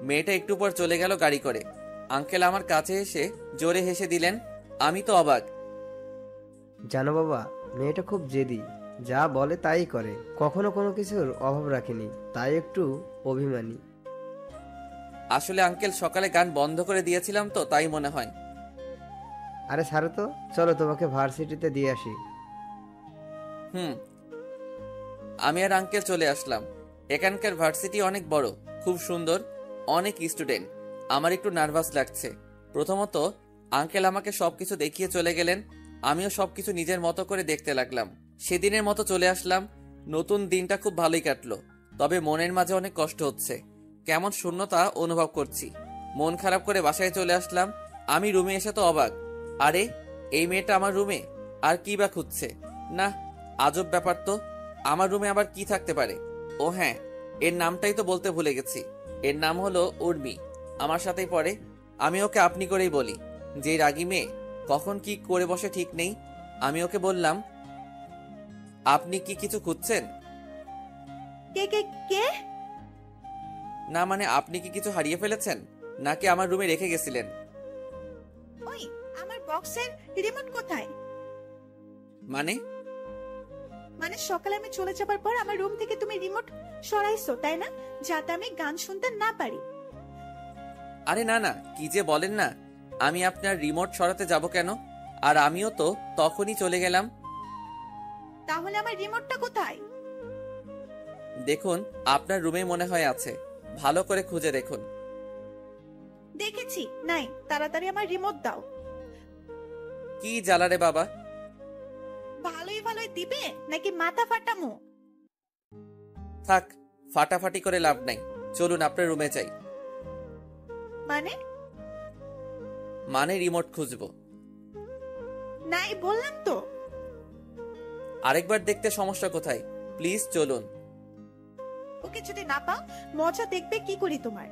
মেয়েটা একটু পর চলে গেল গাড়ি করে। আঙ্কেল আমার কাছে এসে জোরে হেসে দিলেন। আমি তো অবাক। জানো বাবা, মেয়েটা খুব জেদি। যা বলে তাই করে, কখনো কোনো কিছুর অভাব রাখেনি, তাই একটু অভিমানী। আসলে আঙ্কেল সকালে গান বন্ধ করে দিয়েছিলাম তো তাই মনে হয়। আরে ছাড়ো তো, চলো তোমাকে ভার্সিটিতে দিয়ে আসি। হুম। আমি আর আঙ্কেল চলে আসলাম। এখানকার ভার্সিটি অনেক বড়, খুব সুন্দর, অনেক স্টুডেন্ট। আমার একটু নার্ভাস লাগছে। প্রথমত আঙ্কেল আমাকে সবকিছু দেখিয়ে চলে গেলেন, আমিও সবকিছু নিজের মতো করে দেখতে লাগলাম। সেদিনের মতো চলে আসলাম। নতুন দিনটা খুব ভালোই কাটলো, তবে মনের মাঝে অনেক কষ্ট হচ্ছে, কেমন শূন্যতা অনুভব করছি। মন খারাপ করে বাসায় চলে আসলাম। আমি রুমে এসে তো অবাক, আরে এই মেয়েটা আমার রুমে, আর কি বা খুঁজছে? না, আজব ব্যাপার তো, আমার রুমে আবার কি থাকতে পারে? ও হ্যাঁ, এর নামটাই তো বলতে ভুলে গেছি। এর নাম হলো উর্মি, আমার সাথেই পড়ে। আমি ওকে আপনি করেই বলি, যে রাগী মেয়ে কখন কি করে বসে ঠিক নেই। আমি ওকে বললাম, আপনি কি কিছু খুঁজছেন? কে কে কে? না মানে আপনি কি কিছু হারিয়ে ফেলেছেন, নাকি আমার রুমে রেখে গেছিলেন? ওই আমার বক্সের রিমোট কোথায়? মানে মানে সকালে আমি চলে যাবার পর আমার রুম থেকে তুমি রিমোট সরাইছো, তাই না? যাতে আমি গান শুনতে না পারি। আরে না না, কি যে বলেন না, আমি আপনার রিমোট সরাতে যাব কেন? আর আমিও তো তখনই চলে গেলাম। তাহলে আমার রিমোটটা কোথায়? দেখুন, আপনার রুমে মনে হয় আছে, ভালো করে খুঁজে দেখুন। দেখেছি, নাই। তাড়াতাড়ি আমার রিমোট দাও। কি জ্বালা রে বাবা! ভালোই ভালোই দিবে নাকি মাথা ফাটামো? থাক, ফাটাফাটি করে লাভ নাই, চলুন আপনার রুমে যাই। মানে? মানে রিমোট খুঁজবো। নাই বললাম তো। আরেকবার দেখতে সমস্যা কোথায়? প্লিজ চলুন। ওকে যদি না পাও, মজা দেখবে কি করি তোমার।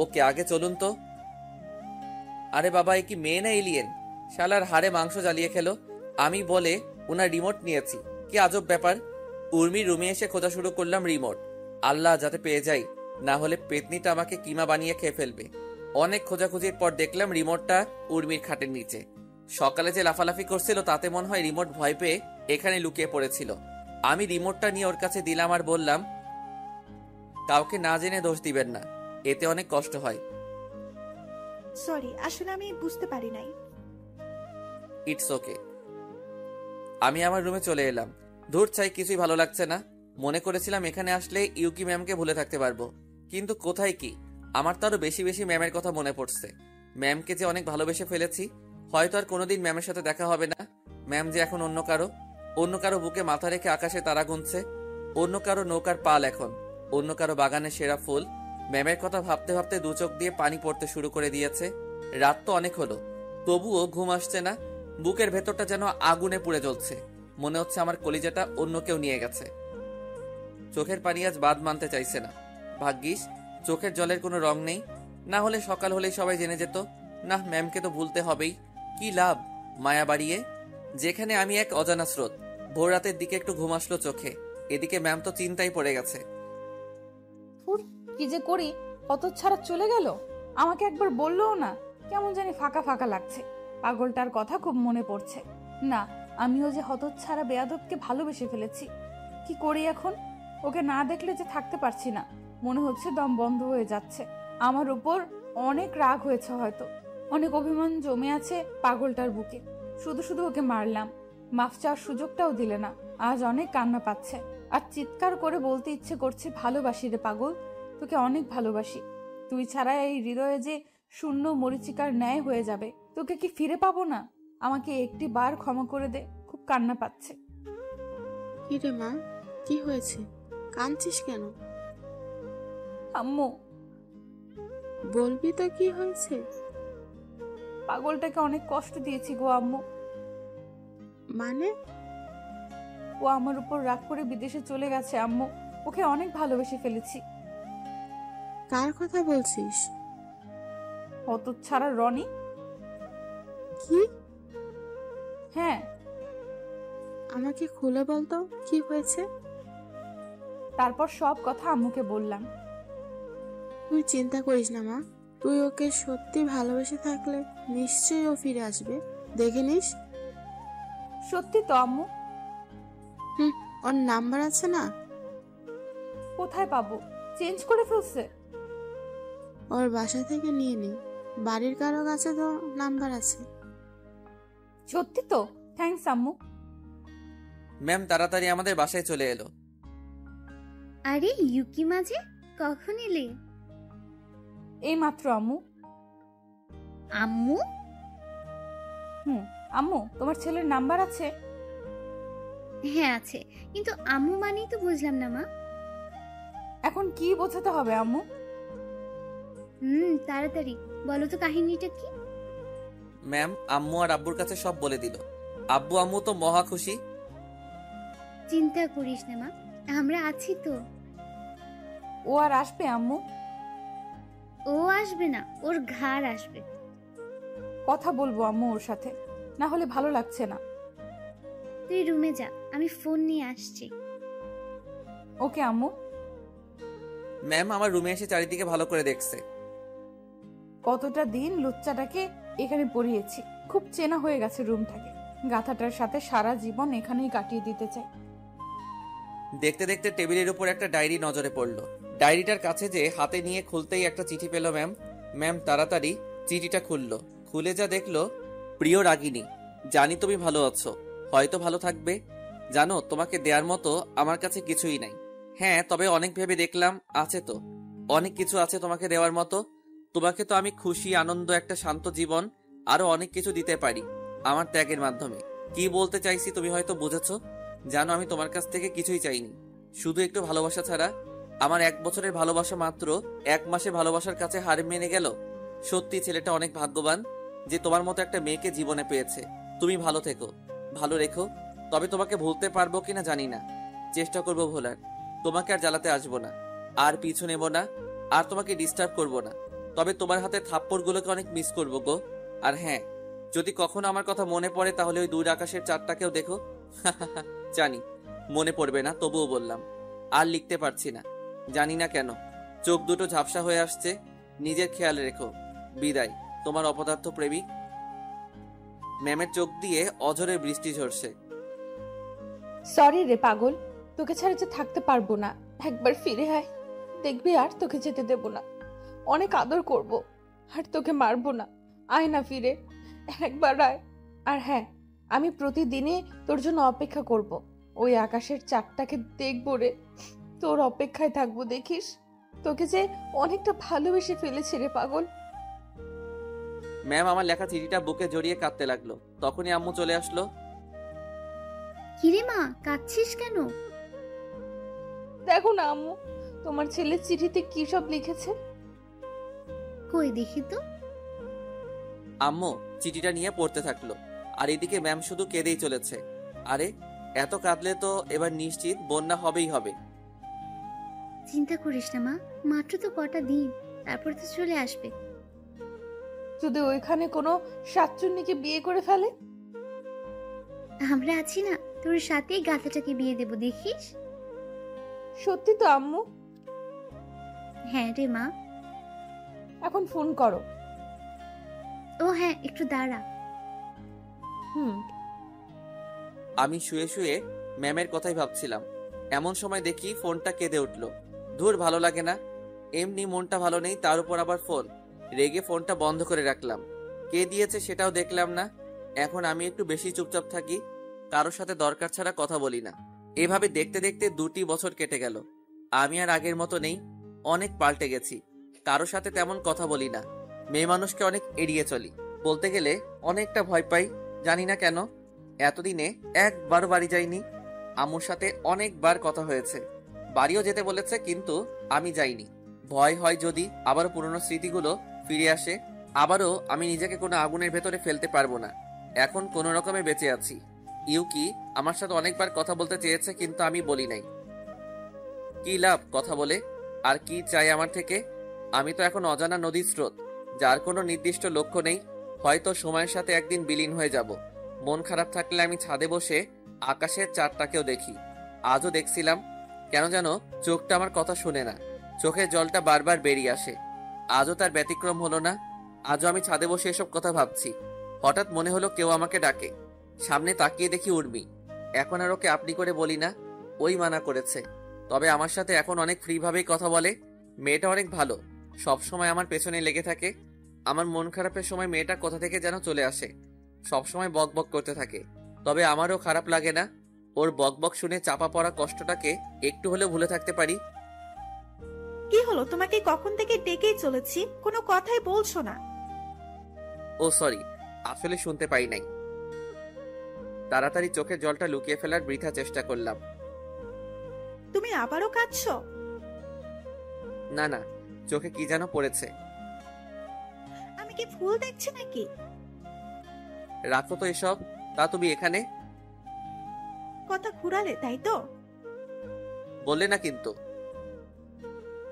ওকে, আগে চলুন তো। আরে বাবা, এ কি মেয়ে না এলিয়েন? শালার হাড়ে মাংস জ্বালিয়ে খেলো। আমি বলে ওনার রিমোট নিয়েছি, কি আজব ব্যাপার। উর্মির রুমে এসে খোঁজা শুরু করলাম রিমোট। আল্লাহ যাতে পেয়ে যাই, না হলে পেতনিটা আমাকে কিমা বানিয়ে খেয়ে ফেলবে। অনেক খোঁজাখুঁজির পর দেখলাম রিমোটটা উর্মির খাটের নিচে। সকালে যে লাফালাফি করছিল তাতে মনে হয় রিমোট ভয় পেয়ে এখানে লুকিয়ে পড়েছিল। আমি রিমোটটা নিয়ে ওর কাছে দিলাম আর বললাম, কাউকে না জেনে দোষ দিবেন না, এতে অনেক কষ্ট হয়। সরি, আসলে আমি বুঝতে পারি নাই। It's okay. আমি আমার রুমে চলে এলাম। ধুর চাই, কিছুই ভালো লাগছে না। মনে করেছিলাম এখানে আসলে ইউকি ম্যামকে ভুলে থাকতে পারবো, কিন্তু কোথায় কি, আমার তো আরো বেশি বেশি ম্যামের কথা মনে পড়ছে। ম্যামকে যে অনেক ভালোবেসে ফেলেছি, হয়তো আর কোনোদিন ম্যামের সাথে দেখা হবে না। ম্যাম যে এখন অন্য কারো বুকে মাথা রেখে আকাশে তারা গুনছে, অন্য কারো নৌকার পাল এখন, অন্য কারো বাগানের সেরা ফুল। ম্যামের কথা ভাবতে ভাবতে দু চোখ দিয়ে পানি পড়তে শুরু করে দিয়েছে। রাত তো অনেক হলো, তবুও ঘুম আসছে না। বুকের ভেতরটা যেন আগুনে পুড়ে জ্বলছে, মনে হচ্ছে আমার কলিজাটা অন্য কেউ নিয়ে গেছে। চোখের পানি আজ বাদ মানতে চাইছে না। ভাগ্যিস চোখের জলের কোনো রং নেই, না হলে সকাল হলেই সবাই জেনে যেত। না, ম্যামকে তো ভুলতে হবেই, কি লাভ মায়া বাড়িয়ে। যেখানে আমি এক অজানা স্রোত। ভোর রাতের দিকে একটু ঘুম আসলো চোখে, এদিকে ম্যাম তো চিন্তায় পড়ে গেছে। কি যে করি, কত ছাড়া চলে গেল, আমাকে একবার বললোও না। কেমন জানি ফাঁকা ফাঁকা লাগছে, পাগলটার কথা খুব মনে পড়ছে। না, আমিও যে হতচ্ছাড়া বেয়াদবকে ভালোবেসে ফেলেছি। কি করি এখন? ওকে না দেখলে যে থাকতে পারছি না, মনে হচ্ছে দম বন্ধ হয়ে যাচ্ছে। আমার উপর অনেক রাগ হয়েছে, হয়তো অনেক অভিমান জমে আছে পাগলটার বুকে। শুধু শুধু ওকে মারলাম, মাফ চাওয়ার সুযোগটাও দিলে না। আজ অনেক কান্না পাচ্ছে, আর চিৎকার করে বলতে ইচ্ছে করছে, ভালোবাসি রে পাগল, তোকে অনেক ভালোবাসি। তুই ছাড়া এই হৃদয়ে যে শূন্য মরিচিকার ন্যায় হয়ে যাবে। তোকে কি ফিরে পাবো না? আমাকে একটি বার ক্ষমা করে দে, খুব কান্না পাচ্ছে। কি রে মা, কি হয়েছে? কাঁদছিস কেন? আম্মু, বলবি তো কি হয়েছে? পাগলটাকে অনেক কষ্ট দিয়েছি গো আম্মু। মানে? ও আমার উপর রাগ করে বিদেশে চলে গেছে আম্মু। ওকে অনেক ভালোবেসে ফেলেছি। কার কথা বলছিস? হতচ্ছাড়া রনি। কি? হ্যাঁ। আমাকে খুলে বলতো কি হয়েছে। তারপর সব কথা আম্মুকে বললাম। তুই চিন্তা করিস না মা, তুই ওকে সত্যি ভালোবেসে থাকলে নিশ্চয়ই ও ফিরে আসবে, দেখে নিস। সত্যি তো আম্মু। ওর নাম্বার আছে না? কোথায় পাবো? চেঞ্জ করে ফেলছে। ওর বাসা থেকে নিয়ে নি। বাড়ির কারো কাছে তো নাম্বার আছে। সত্যি তো? থ্যাঙ্কস আম্মু। ম্যাম তাড়াতাড়ি আমাদের বাসায় চলে এলো। আরে ইউকি মাঝে কখন এলে? এই মাত্র আম্মু। আম্মু? আম্মু, তোমার ছেলের নাম্বার আছে? হ্যাঁ আছে, কিন্তু আম্মু মানেই তো বুঝলাম না মা। এখন কি বোঝাতে হবে আম্মু? তাড়াতাড়ি বলো তো কাহিনীটা কি? ম্যাম আম্মু আর আব্বুর কাছে সব বলে দিল। আব্বু আম্মু তো মহা খুশি। চিন্তা করিস না মা, আমরা আছি তো। ও আর আসবে আম্মু? ও আসবে না, ওর ঘাড় আসবে। কথা বলবো আম্মু ওর সাথে, না হলে ভালো লাগছে না। তুই রুমে যা, আমি ফোন নিয়ে আসছি। ওকে আম্মু। ম্যাম আমার রুমে এসে চারিদিকে ভালো করে দেখছে। কতটা দিন লুচ্চাটাকে এখানে পড়িয়েছি, খুব চেনা হয়ে গেছে রুমটাকে। গাথাটার সাথে সারা জীবন এখানেই কাটিয়ে দিতে চাই। দেখতে দেখতে টেবিলের উপর একটা ডায়েরি নজরে পড়লো। ডায়েরিটার কাছে যে হাতে নিয়ে খুলতেই একটা চিঠি পেল ম্যাম। ম্যাম তাড়াতাড়ি চিঠিটা খুললো। খুলে যা দেখলো, প্রিয় রাগিনী, জানি তুমি ভালো আছো, হয়তো ভালো থাকবে। জানো তোমাকে দেওয়ার মতো আমার কাছে কিছুই নাই। হ্যাঁ, তবে অনেক ভেবে দেখলাম আছে তো, অনেক কিছু আছে তোমাকে দেওয়ার মতো। তোমাকে তো আমি খুশি, আনন্দ, একটা শান্ত জীবন, আরো অনেক কিছু দিতে পারি আমার ত্যাগের মাধ্যমে। কি বলতে চাইছি তুমি হয়তো বুঝেছো। জানো আমি তোমার কাছ থেকে কিছুই চাইনি, শুধু একটু ভালোবাসা ছাড়া। আমার 1 বছরের ভালোবাসা মাত্র 1 মাসে ভালোবাসার কাছে হার মেনে গেল। সত্যি ছেলেটা অনেক ভাগ্যবান যে তোমার মতো একটা মেয়েকে জীবনে পেয়েছে। তুমি ভালো থেকো, ভালো রেখো। তবে তোমাকে ভুলতে পারবো কিনা জানি না, চেষ্টা করবো ভোলার। তোমাকে আর জ্বালাতে আসবো না, আর পিছু নেব না, আর তোমাকে ডিস্টার্ব করবো না। তবে তোমার হাতে থাপ্পড়গুলোকে অনেক মিস করবো গো। আর হ্যাঁ, যদি কখনো আমার কথা মনে পড়ে তাহলে ওই দূর আকাশের চাঁদটাকেও দেখো। জানি মনে পড়বে না, তবুও বললাম। আর লিখতে পারছি না, জানি না কেন, চোখ দুটো ঝাপসা হয়ে আসছে। নিজের খেয়াল রেখো। বিদায়, তোমার অপদার্থ প্রেমিক। ম্যামের চোখ দিয়ে অঝরে বৃষ্টি ঝরছে। সরি রে পাগল, তোকে ছাড়া যে থাকতে পারবো না। একবার ফিরে আয়, দেখবি আর তোকে যেতে দেব না। অনেক আদর করব, আর তোকে মারবো না। আয় না ফিরে, একবার আয়। আর হ্যাঁ, আমি প্রতিদিনই তোর জন্য অপেক্ষা করব। ওই আকাশের চাঁদটাকে দেখবো রে, তোর অপেক্ষায় থাকবো। দেখিস, তোকে যে অনেকটা ভালোবেসে ফেলেছি রে পাগল। ম্যাম আমার লেখা চিঠিটা বুকে জড়িয়ে কাঁদতে লাগলো। তখনই আম্মু চলে আসলো। কিরে মা, কাঁদছিস কেন? দেখো না আম্মু, তোমার ছেলের চিঠিতে কি সব লিখেছে। কই দেখি তো। আম্মু চিঠিটা নিয়ে পড়তে থাকলো, আর এদিকে ম্যাম শুধু কেঁদেই চলেছে। আরে এত কাঁদলে তো এবার নিশ্চিত বন্যা হবেই হবে। চিন্তা করিস না মা, মাত্র তো কটা দিন, তারপর তো চলে আসবে। যদি ওইখানে কোনো শাকচুন্নিকে বিয়ে করে ফেলে? আমরা আছি না, তোর সাথেই গাথাটাকে বিয়ে দেব, দেখিস। সত্যি তো আম্মু? হ্যাঁ রে মা। এখন ফোন করো। ও হ্যাঁ, একটু দাঁড়া। আমি শুয়ে শুয়ে ম্যামের কথাই ভাবছিলাম, এমন সময় দেখি ফোনটা কেঁদে উঠলো। ধুর, ভালো লাগে না, এমনি মনটা ভালো নেই, তার উপর আবার ফোন। রেগে ফোনটা বন্ধ করে রাখলাম। কে দিয়েছে সেটাও দেখলাম না। এখন আমি একটু বেশি চুপচাপ থাকি, কারোর সাথে দরকার ছাড়া কথা বলি না। এভাবে দেখতে দেখতে 2টি বছর কেটে গেল। আমি আর আগের মতো নেই, অনেক পাল্টে গেছি। কারোর সাথে তেমন কথা বলি না, মেয়ে মানুষকে অনেক এড়িয়ে চলি। বলতে গেলে অনেকটা ভয় পাই, জানি না কেন। এতদিনে একবারও বাড়ি যাইনি। আম্মুর সাথে অনেকবার কথা হয়েছে, বাড়িও যেতে বলেছে, কিন্তু আমি যাইনি। ভয় হয় যদি আবারও পুরনো স্মৃতিগুলো ফিরে আসে, আবারও আমি নিজেকে কোনো আগুনের ভেতরে ফেলতে পারবো না। এখন কোনো রকমে বেঁচে আছি। ইউকি আমার সাথে অনেকবার কথা বলতে চেয়েছে, কিন্তু আমি বলি নাই। কি লাভ কথা বলে? আর কি চাই আমার থেকে? আমি তো এখন অজানা নদীর স্রোত, যার কোনো নির্দিষ্ট লক্ষ্য নেই। হয়তো সময়ের সাথে একদিন বিলীন হয়ে যাব। মন খারাপ থাকলে আমি ছাদে বসে আকাশের চাঁদটাকেও দেখি। আজও দেখছিলাম, কেন যেন চোখটা আমার কথা শুনে না, চোখের জলটা বারবার বেরিয়ে আসে। আজও তার ব্যতিক্রম হলো না। আজও আমি ছাদে বসে এসব কথা ভাবছি। হঠাৎ মনে হলো কেউ আমাকে ডাকে। সামনে তাকিয়ে দেখি উর্মি। এখন আর ওকে আপনি করে বলি না, ওই মানা করেছে। তবে আমার সাথে এখন অনেক ফ্রি ভাবেই কথা বলে। মেয়েটা অনেক ভালো, সব সময় আমার পেছনে লেগে থাকে। আমার মন খারাপের সময় মেয়েটা কোথা থেকে যেন চলে আসে, সব সময় বক বক করতে থাকে। তবে আমারও খারাপ লাগে না, ওর বক বক শুনে চাপা পড়া কষ্টটাকে একটু হলেও ভুলে থাকতে পারি। কি হলো, তোমাকে কখন থেকে ডেকেই চলেছি, কোনো কথাই বলছো না। ও সরি, আসলে শুনতে পাই নাই। তাড়াতাড়ি চোখের জলটা লুকিয়ে ফেলার বৃথা চেষ্টা করলাম। তুমি আবারও কাঁদছো? না না, চোখে কি যেন পড়েছে। আমি কি ভুল দেখছি নাকি? রাখো তো এসব। তা তুমি এখানে কথা ঘুরালে তাই তো? বললে না কিন্তু।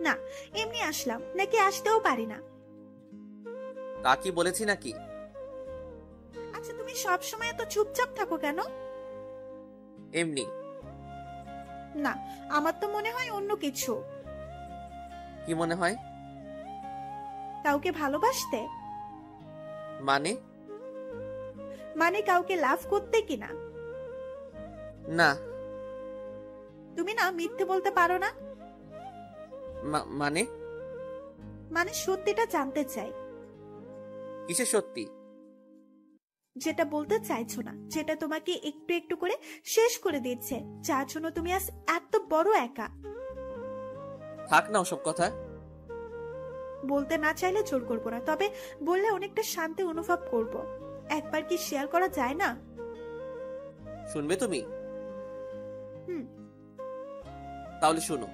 না, এমনি আসলাম, নাকি আসতেও পারি না? তা কি বলেছি নাকি? আচ্ছা, তুমি সব সময় এত চুপচাপ থাকো কেন? এমনি। না, আমার তো মনে হয় অন্য কিছু। কি মনে হয়? কাউকে ভালোবাসতে? মানে? মানে কাউকে লাভ করতে কিনা? না। তুমি না মিথ্যে বলতে পারো না। মানে? মানে সত্যিটা জানতে চাই। কিসে সত্যি? যেটা বলতে চাইছো না, যেটা তোমাকে একটু একটু করে শেষ করে দিচ্ছে, যার জন্য তুমি আজ এত বড় একা। থাক না ওসব কথা। বলতে না চাইলে জোর করবো না, তবে বললে অনেকটা শান্তি অনুভব করব। একবার কি শেয়ার করা যায় না? শুনবে তুমি? হুম। তাহলে শুনো।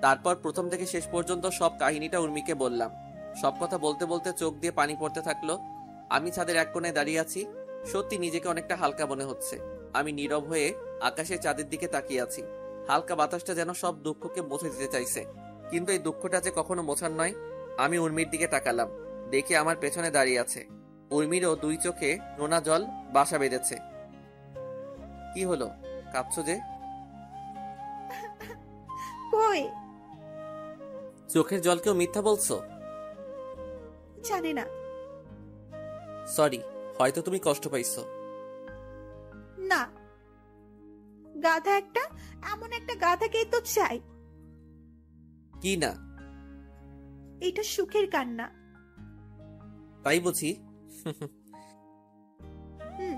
তারপর প্রথম থেকে শেষ পর্যন্ত সব কাহিনীটা উর্মিকে বললাম। সব কথা বলতে বলতে চোখ দিয়ে পানি পড়তে থাকলো। আমি ছাদের এক কোণে দাঁড়িয়ে আছি। সত্যি নিজেকে অনেকটা হালকা মনে হচ্ছে। আমি নীরব হয়ে আকাশের চাঁদের দিকে তাকিয়ে আছি। হালকা বাতাসটা যেন সব দুঃখকে মুছে দিতে চাইছে, কিন্তু এই দুঃখটা যে কখনো মোছার নয়। আমি উর্মির দিকে তাকালাম, দেখি আমার পেছনে দাঁড়িয়ে আছে। উর্মিরও দুই চোখে নোনা জল বাসা বেঁধেছে। কি হলো, কাঁদছো যে? কই? চোখের জলকেও মিথ্যা বলছো? জানি না। সরি, হয়তো তুমি কষ্ট পাইছো। না, গাধা একটা, এমন একটা গাধাকেই তো চাই। কি না? এটা সুখের কান্না। তাই বুঝি। হুম।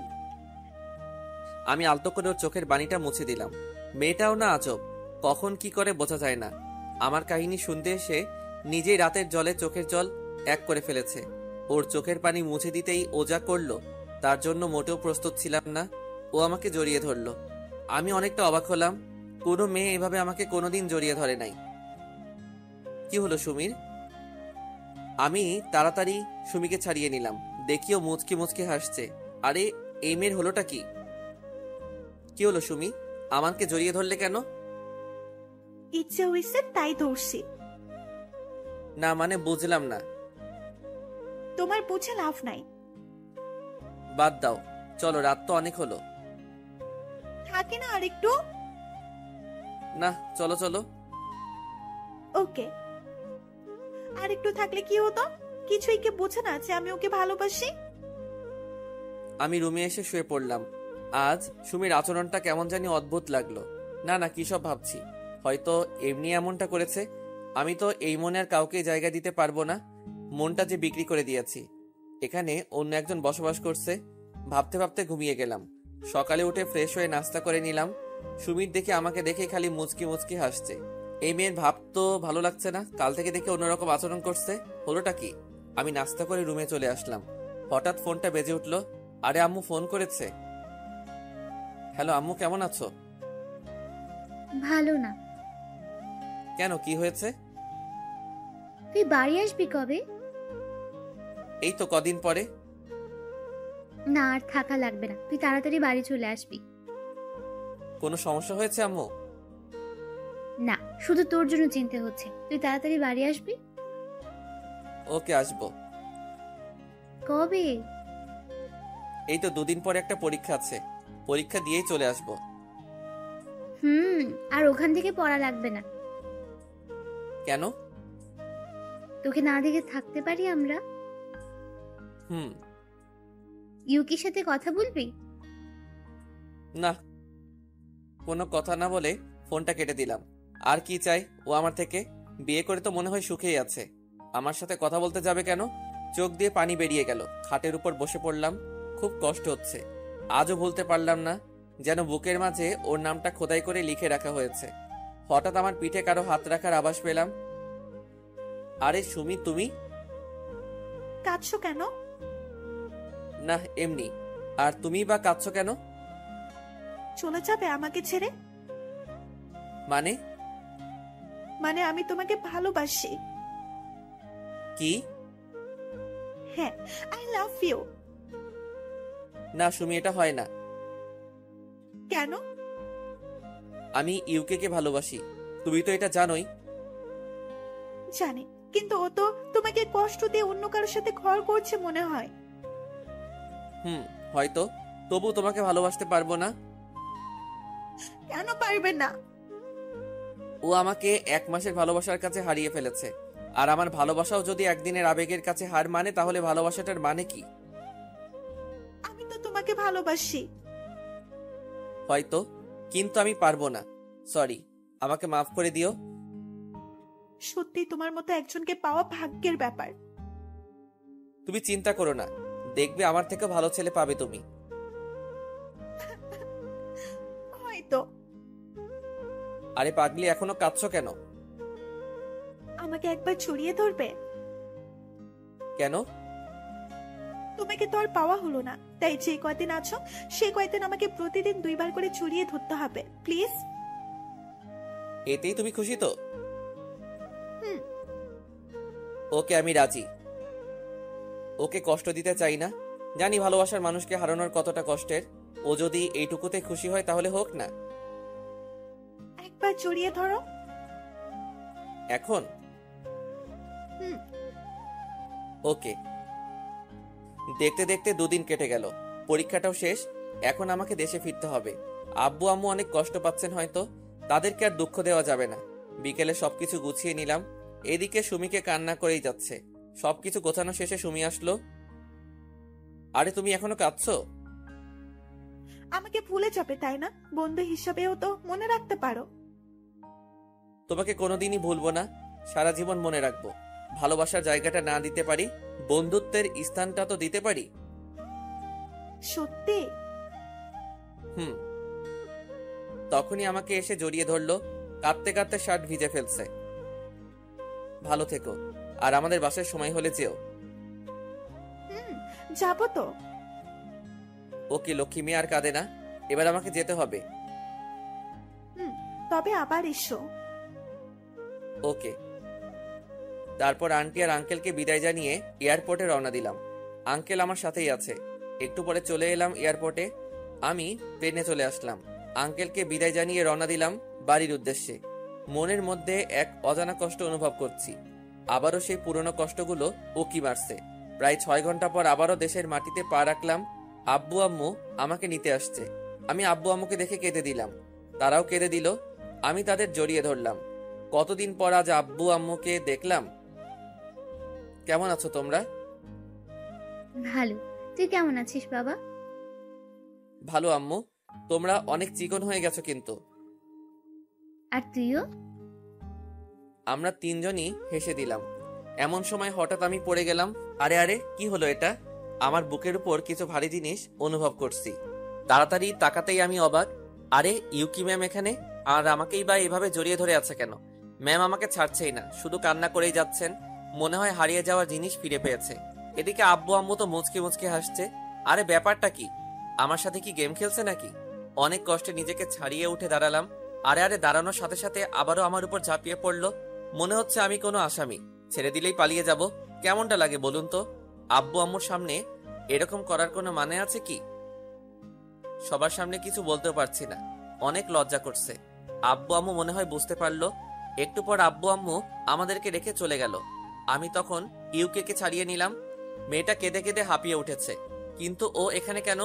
আমি আলতো করে ওর চোখের বাণীটা মুছে দিলাম। মেয়েটাও না আজব, কখন কি করে বোঝা যায় না। আমার কাহিনী শুনতে এসে নিজেই রাতের জলে চোখের জল এক করে ফেলেছে। ওর চোখের পানি মুছে দিতেই ও যা করলো, তার জন্য মোটেও প্রস্তুত ছিলাম না। ও আমাকে জড়িয়ে ধরলো। আমি অনেকটা অবাক হলাম, কোনো মেয়ে এভাবে আমাকে কোনোদিন জড়িয়ে ধরে নাই। কি হলো সুমির? আমি তাড়াতাড়ি সুমিকে ছাড়িয়ে নিলাম। দেখিও মুচকি মুচকি হাসছে। আরে, এই মেয়ের হলোটা কি? কি হলো সুমি, আমাকে জড়িয়ে ধরলে কেন? ইচ্ছে হইছে তাই ধরছি। না মানে বুঝলাম না। তোমার বুঝে লাভ নাই। বাদ দাও, চলো, রাত তো অনেক হলো। থাকে না আর একটু? না, চলো চলো। ওকে। আর একটু থাকলে কি হতো? কিছুই কি বোঝে না যে আমি ওকে ভালোবাসি? আমি রুমে এসে শুয়ে পড়লাম। আজ সুমির আচরণটা কেমন জানি অদ্ভুত লাগলো। না না, কি সব ভাবছি। হয়তো এমনি এমনটা করেছে। আমি তো এই মনে আর কাউকে জায়গা দিতে পারবো না। মনটা যে বিক্রি করে দিয়েছি। এখানে অন্য একজন বসবাস করছে। ভাবতে ভাবতে ঘুমিয়ে গেলাম। সকালে উঠে ফ্রেশ হয়ে নাস্তা করে নিলাম। সুমির দেখে আমাকে দেখে খালি মুচকি মুচকি হাসছে। এই মেয়ের ভাব তো ভালো লাগছে না। কাল থেকে দেখে অন্যরকম আচরণ করছে। হলোটা কি? আমি নাস্তা করে রুমে চলে আসলাম। হঠাৎ ফোনটা বেজে উঠলো। আরে, আম্মু ফোন করেছে। হ্যালো আম্মু, কেমন আছো? ভালো না। কেন, কি হয়েছে? তুই বাড়ি আসবি কবে? এই তো কদিন পরে। না, আর থাকা লাগবে না, তুই তাড়াতাড়ি বাড়ি চলে আসবি। কোনো সমস্যা হয়েছে আম্মু? না, শুধু তোর জন্য চিন্তা হচ্ছে, তুই তাড়াতাড়ি বাড়ি আসবি। ওকে, আসবো। কবে? এই তো দুদিন পরে একটা পরীক্ষা আছে, পরীক্ষা দিয়েই চলে আসবো। আর ওখান থেকে পড়া লাগবে না। কেন? তোকে না দেখে থাকতে পারি আমরা? হুম। ইউকির সাথে কথা বলবি? না, কোনো কথা না বলে ফোনটা কেটে দিলাম। আর কি চাই ও আমার থেকে? বিয়ে করে তো মনে হয় সুখেই আছে। আমার সাথে কথা বলতে যাবে কেন? চোখ দিয়ে পানি বেরিয়ে গেল। খাটের উপর বসে পড়লাম। খুব কষ্ট হচ্ছে। আজও ভুলতে পারলাম না, যেন বুকের মাঝে ওর নামটা খোদাই করে লিখে রাখা হয়েছে। হঠাৎ আমার পিঠে কারো হাত রাখার আভাস পেলাম। আরে সুমি, তুমি? কাঁদছো কেন? না, এমনি। আর তুমি বা কাঁদছো কেন? চলে যাবে আমাকে ছেড়ে? মানে? মানে আমি তোমাকে ভালোবাসি। কি? হ্যাঁ, আই লাভ ইউ। না সুমি, এটা হয় না। কেন? আমি ইউকে কে ভালোবাসি, তুমি তো এটা জানোই। জানি, কিন্তু ও তো তোমাকে কষ্ট দিয়ে অন্য কারোর সাথে ঘর করছে মনে হয়। হয়তো, তবু তোমাকে ভালোবাসতে পারবো না। কেন পারবে না? ও আমাকে 1 মাসের ভালোবাসার কাছে হারিয়ে ফেলেছে। আর আমার ভালোবাসাও যদি একদিনের আবেগের কাছে হার মানে, তাহলে ভালোবাসাটার মানে কি? আমি তো তোমাকে ভালোবাসি। হয়তো, কিন্তু আমি পারবো না। সরি, আমাকে মাফ করে দিও। সত্যি তোমার মতো একজনকে পাওয়া ভাগ্যের ব্যাপার। তুমি চিন্তা করো না, দেখবে আমার থেকে ভালো ছেলে পাবে তুমি। হয়তো। আরে পাগলি, এখনো কাঁদছো কেন? আমাকে একবার জড়িয়ে ধরবে? কেন? তোমাকে তো আর পাওয়া হলো না, তাই যে কয়দিন আছো সেই কয়দিন আমাকে প্রতিদিন 2 বার করে জড়িয়ে ধরতে হবে, প্লিজ। এতেই তুমি খুশি তো? হুম। ওকে, আমি রাজি। ওকে কষ্ট দিতে চাই না। জানি ভালোবাসার মানুষকে হারানোর কতটা কষ্টের। ও যদি এইটুকুতে খুশি হয় তাহলে হোক না। একবার জড়িয়ে ধরো। এখন? হুম। ওকে। দেখতে দেখতে 2 দিন কেটে গেল। পরীক্ষাটাও শেষ। এখন আমাকে দেশে ফিরতে হবে। আব্বু আম্মু অনেক কষ্ট পাচ্ছেন হয়তো, তাদেরকে আর দুঃখ দেওয়া যাবে না। বিকেলে সবকিছু গুছিয়ে নিলাম। এদিকে সুমিকে কান্না করেই যাচ্ছে। সবকিছু গোছানো শেষে সুমি আসলো। আরে তুমি এখনো কাঁদছো? আমাকে ভুলে যাবে তাই না? বন্ধু হিসাবেও তো মনে রাখতে পারো। তোমাকে কোনোদিনই ভুলবো না, সারা জীবন মনে রাখবো। ভালোবাসার জায়গাটা না দিতে পারি, বন্ধুত্বের স্থানটা তো দিতে পারি। সত্যি? তখনই আমাকে এসে জড়িয়ে ধরলো। কাঁদতে কাঁদতে শার্ট ভিজে ফেলছে। ভালো থেকো, আর আমাদের বাসার সময় হলে যেও। যাবো তো। ওকে লক্ষ্মী মেয়ে, আর কাঁদে না। এবার আমাকে যেতে হবে। তবে আবার এসো। ওকে। তারপর আন্টি আর আঙ্কেলকে বিদায় জানিয়ে এয়ারপোর্টে রওনা দিলাম। আঙ্কেল আমার সাথেই আছে। একটু পরে চলে এলাম এয়ারপোর্টে। আমি প্লেনে চলে আসলাম। আঙ্কেলকে বিদায় জানিয়ে রওনা দিলাম বাড়ির উদ্দেশ্যে। মনের মধ্যে এক অজানা কষ্ট অনুভব করছি। আবারও সেই পুরনো কষ্টগুলো উকি মারছে। প্রায় 6 ঘন্টা পর আবারও দেশের মাটিতে পা রাখলাম। আব্বু আম্মু আমাকে নিতে আসছে। আমি আব্বু আম্মুকে দেখে কেঁদে দিলাম। তারাও কেঁদে দিল। আমি তাদের জড়িয়ে ধরলাম। কতদিন পর আজ আব্বু আম্মুকে দেখলাম। কেমন আছো তোমরা? ভালো। তুই কেমন আছিস বাবা? ভালো আম্মু। তোমরা অনেক চিকন হয়ে গেছো কিন্তু। আর তুইও। আমরা 3 জনই হেসে দিলাম। এমন সময় হঠাৎ আমি পড়ে গেলাম। আরে আরে, কি হলো এটা? আমার বুকের উপর কিছু ভারী জিনিস অনুভব করছি। তাড়াতাড়ি তাকাতেই আমি অবাক। আরে ইউকি ম্যাম এখানে, আর আমাকেই বা এভাবে জড়িয়ে ধরে আছে কেন? ম্যাম আমাকে ছাড়ছেই না, শুধু কান্না করেই যাচ্ছেন। মনে হয় হারিয়ে যাওয়া জিনিস ফিরে পেয়েছে। এদিকে আব্বু আম্মু তো মুচকে মুচকে হাসছে। আরে ব্যাপারটা কি? আমার সাথে কি গেম খেলছে নাকি? অনেক কষ্টে নিজেকে ছাড়িয়ে উঠে দাঁড়ালাম। আরে আরে, দাঁড়ানোর সাথে সাথে আবারও আমার উপর ঝাঁপিয়ে পড়লো। মনে হচ্ছে আমি কোনো আসামি, ছেড়ে দিলেই পালিয়ে যাব। কেমনটা লাগে বলুন তো? আব্বু আম্মুর সামনে এরকম করার কোনো মানে আছে কি? সবার সামনে কিছু বলতেও পারছি না, অনেক লজ্জা করছে। আব্বু আম্মু মনে হয় বুঝতে পারলো। একটু পর আব্বু আম্মু আমাদেরকে রেখে চলে গেল। আমি তখন ইউকে কে ছাড়িয়ে নিলাম। মেয়েটা কেঁদে কেঁদে হাঁপিয়ে উঠেছে। কিন্তু ও এখানে কেন?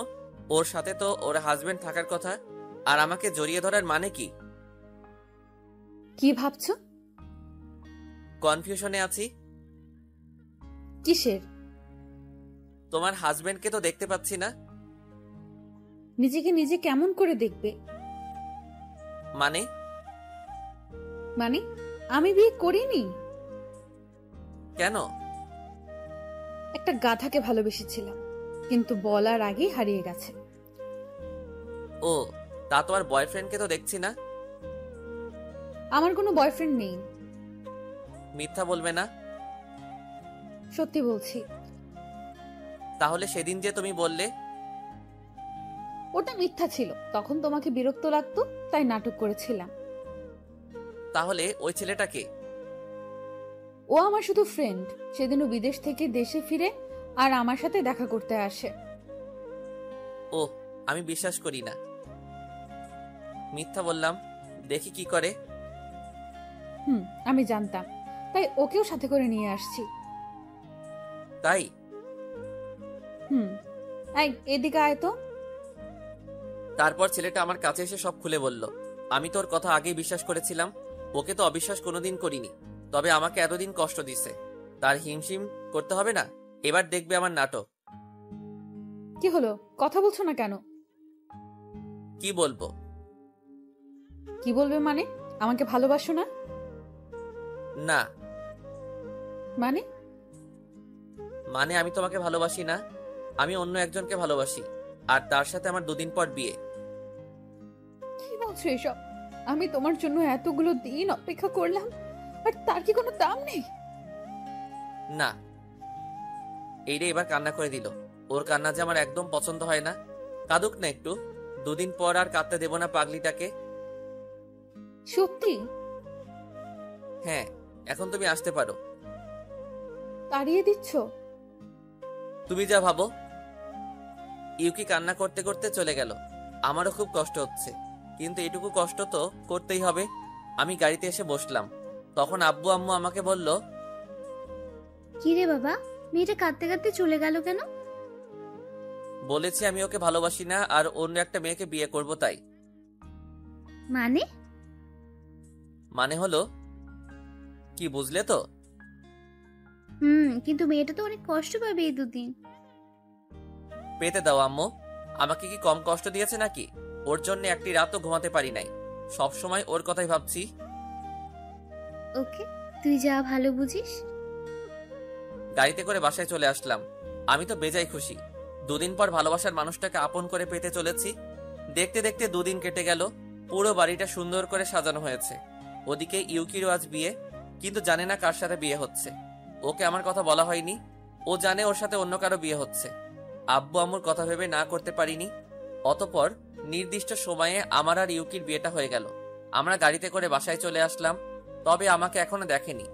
ওর সাথে তো ওর হাজবেন্ড থাকার কথা। আর আমাকে জড়িয়ে ধরার মানে কি? কি ভাবছো? কনফিউশনে আছি। কিসের? তোমার হাজবেন্ডকে তো দেখতে পাচ্ছি না। নিজেকে নিজে কেমন করে দেখবে? মানে? মানে আমি বিয়ে করিনি। কেন? একটা গাধাকে ভালোবেসেছিলাম, কিন্তু বলার আগেই হারিয়ে গেছে। ও, তা তো আর বয়ফ্রেন্ডকে তো দেখছি না। আমার কোনো বয়ফ্রেন্ড নেই। মিথ্যা বলবে না। সত্যি বলছি। তাহলে সেদিন যে তুমি বললে? ওটা মিথ্যা ছিল, তখন তোমাকে বিরক্ত লাগতো তাই নাটক করেছিলাম। তাহলে ওই ছেলেটাকে? ও আমার শুধু ফ্রেন্ড। সেদিনও বিদেশ থেকে দেশে ফিরে আর আমার সাথে দেখা করতে আসে। ও, আমি বিশ্বাস করি না। মিথ্যা বললাম, দেখি কি করে। আমি জানতাম, তাই ওকেও সাথে করে নিয়ে আসছি। তাই? এই এদিকে আয় তো। তারপর ছেলেটা আমার কাছে এসে সব খুলে বলল। আমি তোর কথা আগেই বিশ্বাস করেছিলাম, ওকে তো অবিশ্বাস কোনোদিন করিনি। তবে আমাকে এতদিন কষ্ট দিছে, তার হিমশিম করতে হবে না। এবার দেখবে আমার নাটক। কি হলো, কথা বলছো না কেন? কি বলবো? কি বলবে মানে? আমাকে ভালোবাসো না? না। মানে? মানে আমি তোমাকে ভালোবাসি না, আমি অন্য একজনকে ভালোবাসি, আর তার সাথে আমার 2 দিন পর বিয়ে। কি বলছো এসব? আমি তোমার জন্য এতগুলো দিন অপেক্ষা করলাম, আর তার কি কোনো দাম নেই? না। এইটা এবার কান্না করে দিল। ওর কান্না যে আমার একদম পছন্দ হয় না। কাঁদুক না একটু, 2 দিন পর আর কাঁদতে দেব না পাগলিটাকে। সত্যি? হ্যাঁ, এখন তুমি আসতে পারো। তাড়িয়ে দিচ্ছ? তুমি যা ভাবো। ইউকি কান্না করতে করতে চলে গেল। আমারও খুব কষ্ট হচ্ছে, কিন্তু এটুকু কষ্ট তো করতেই হবে। আমি গাড়িতে এসে বসলাম, তখন আব্বু আম্মু আমাকে বলল, কি রে বাবা, মেয়েটা কাঁদতে কাঁদতে চলে গেল কেন? বলেছি আমি ওকে ভালোবাসি না আর অন্য একটা মেয়েকে বিয়ে করব তাই। মানে? মানে হলো কি, বুঝলে তো? কিন্তু মেয়েটা তো অনেক কষ্ট পাবে এই 2 দিন। পেতে দাও আম্মু। আমাকে কি কম কষ্ট দিয়েছে নাকি? ওর জন্য একটি রাতও ঘুমাতে পারি নাই, সব সময় ওর কথাই ভাবছি। ওকে, তুই যা ভালো বুঝিস। গাড়িতে করে বাসায় চলে আসলাম। আমি তো বেজায় খুশি। 2 দিন পর ভালোবাসার মানুষটাকে আপন করে পেতে চলেছি। দেখতে দেখতে 2 দিন কেটে গেল। পুরো বাড়িটা সুন্দর করে সাজানো হয়েছে। ওদিকে ইউকিরও আজ বিয়ে, কিন্তু জানে না কার সাথে বিয়ে হচ্ছে। ওকে আমার কথা বলা হয়নি। ও জানে ওর সাথে অন্য কারো বিয়ে হচ্ছে। আব্বু আম্মুর কথা ভেবে না করতে পারিনি। অতঃপর নির্দিষ্ট সময়ে আমার আর ইউকির বিয়েটা হয়ে গেল। আমরা গাড়িতে করে বাসায় চলে আসলাম। তবে আমাকে এখনো দেখেনি।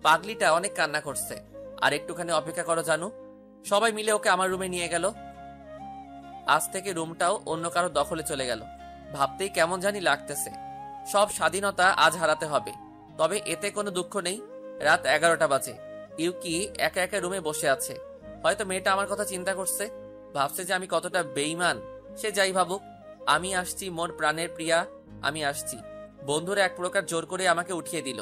পাগলিটা অনেক কান্না করছে। আর একটুখানি অপেক্ষা করো জানু। সবাই মিলে ওকে আমার রুমে নিয়ে গেল। আজ থেকে রুমটাও অন্য কারো দখলে চলে গেল। ভাবতেই কেমন জানি লাগতেছে। সব স্বাধীনতা আজ হারাতে হবে। তবে এতে কোনো দুঃখ নেই। রাত 11টা বাজে। ইউকি একা একা রুমে বসে আছে। হয়তো মেয়েটা আমার কথা চিন্তা করছে, ভাবছে যে আমি কতটা বেঈমান। সে যাই ভাবুক, আমি আসছি মোর প্রাণের প্রিয়া, আমি আসছি। বন্ধুরা এক প্রকার জোর করে আমাকে উঠিয়ে দিল।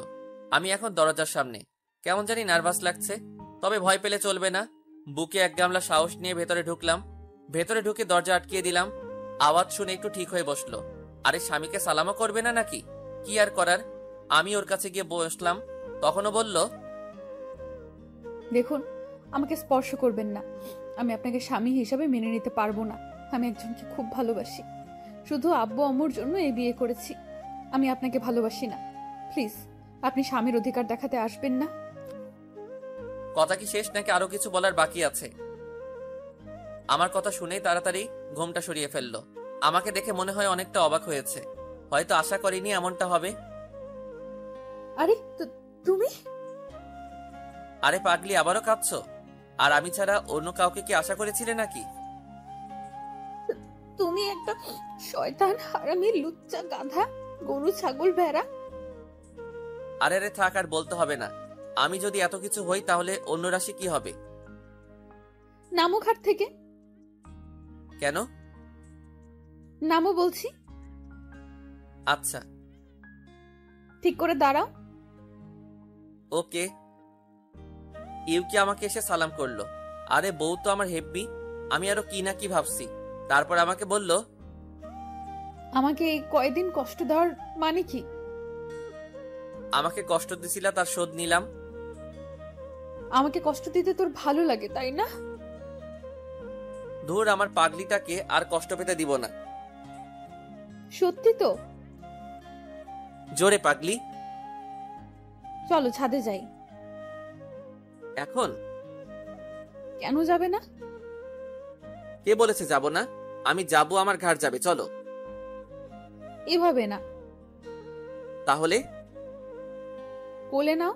আমি এখন দরজার সামনে, কেমন জানি নার্ভাস লাগছে। তবে ভয় পেলে চলবে না। বুকে এক গামলা সাহস নিয়ে ভেতরে ঢুকলাম। ভেতরে ঢুকে দরজা আটকিয়ে দিলাম। আওয়াজ শুনে একটু ঠিক হয়ে বসলো। আরে স্বামীকে সালামও করবে না নাকি? কি আর করার, আমি ওর কাছে গিয়ে বসলাম। তখনও বলল, দেখুন, আমাকে স্পর্শ করবেন না। আমি আপনাকে স্বামী হিসাবে মেনে নিতে পারবো না। আমি একজনকে খুব ভালোবাসি। শুধু আব্বু আম্মুর জন্য এই বিয়ে করেছি। আমি আপনাকে ভালোবাসি না। প্লিজ, আপনি স্বামীর অধিকার দেখাতে আসবেন না। কথা কি শেষ নাকি আরো কিছু বলার বাকি আছে? আমার কথা শুনেই তাড়াতাড়ি ঘুমটা সরিয়ে ফেললো। আমাকে দেখে মনে হয় অনেকটা অবাক হয়েছে। হয়তো আশা করিনি এমনটা হবে। আরে তুমি? আরে পাগলি, আবারও কাঁদছো? আর আমি ছাড়া অন্য কাউকে কি আশা করেছিলে নাকি? তুমি একটা শয়তান, হারামি, লুচ্চা, গাধা, গরু, ছাগল, ভেড়া। আরে আরে থাক, আর বলতে হবে না। আমি যদি এত কিছু হই তাহলে অন্য রাশি কি হবে? নামো ঘাট থেকে। কেন? নামো বলছি। আচ্ছা, ঠিক করে দাঁড়াও। ওকে। ইউকি আমাকে এসে সালাম করলো। আরে বউ তো আমার হেব্বি। আমি আরো কি না কি ভাবছি। তারপর আমাকে বলল, আমাকে এই কয়দিন কষ্ট দেওয়ার মানে কি? আমাকে কষ্ট দিছিলা, তার শোধ নিলাম। আমাকে কষ্ট দিতে তোর ভালো লাগে তাই না? ধুর, আমার পাগলিটাকে আর কষ্ট পেতে দিব না। সত্যি তো? জোরে পাগলি। চলো ছাদে যাই। এখন? কেন যাবে না? কে বলেছে যাব না? আমি যাব, আমার ঘাড় যাবে, চলো। এভাবে না, তাহলে? কোলে নাও।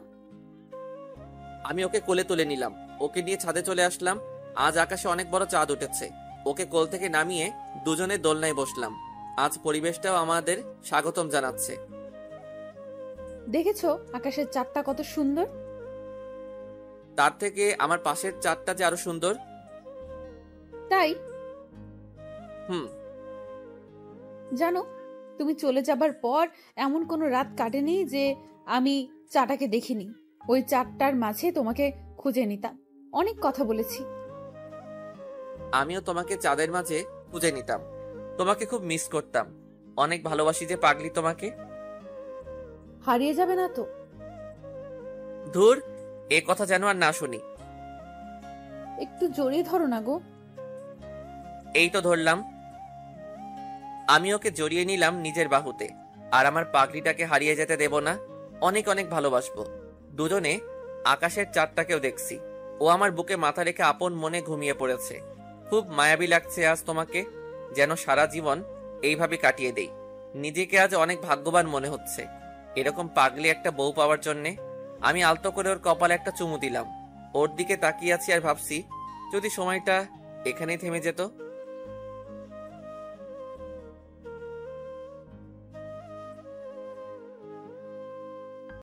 আমি ওকে কোলে তুলে নিলাম, ওকে নিয়ে ছাদে চলে আসলাম। আজ আকাশে অনেক বড় চাঁদ উঠেছে। ওকে কোল থেকে নামিয়ে দুজনে দোলনায় বসলাম। আজ পরিবেশটাও আমাদের স্বাগতম জানাচ্ছে। দেখেছো আকাশের চাঁদটা কত সুন্দর? তার থেকে আমার পাশের চাঁদটা যে আরো সুন্দর। তাই? হুম। জানো, তুমি চলে যাবার পর এমন কোনো রাত কাটেনি যে আমি চাটাকে দেখিনি। ওই চারটার মাঝে তোমাকে খুঁজে নিতাম, অনেক কথা বলেছি। আমিও তোমাকে চাঁদের মাঝে খুঁজে নিতাম, তোমাকে খুব মিস করতাম। অনেক ভালোবাসি যে পাগলি তোমাকে। হারিয়ে যাবে না তো? ধুর, এ কথা যেন আর না শুনি। একটু জড়িয়ে ধরো না গো। এই তো ধরলাম। আমি ওকে জড়িয়ে নিলাম নিজের বাহুতে। আর আমার পাগলিটাকে হারিয়ে যেতে দেব না, অনেক অনেক ভালোবাসবো। দুজনে আকাশের চাঁদটাকেও দেখছি। ও আমার বুকে মাথা রেখে আপন মনে ঘুমিয়ে পড়েছে। খুব মায়াবী লাগছে আজ তোমাকে, যেন সারা জীবন এইভাবে কাটিয়ে দেই। নিজেকে আজ অনেক ভাগ্যবান মনে হচ্ছে এরকম পাগলি একটা বউ পাওয়ার জন্যে। আমি আলতো করে ওর কপালে একটা চুমু দিলাম। ওর দিকে তাকিয়ে আছি আর ভাবছি, যদি সময়টা এখানেই থেমে যেত।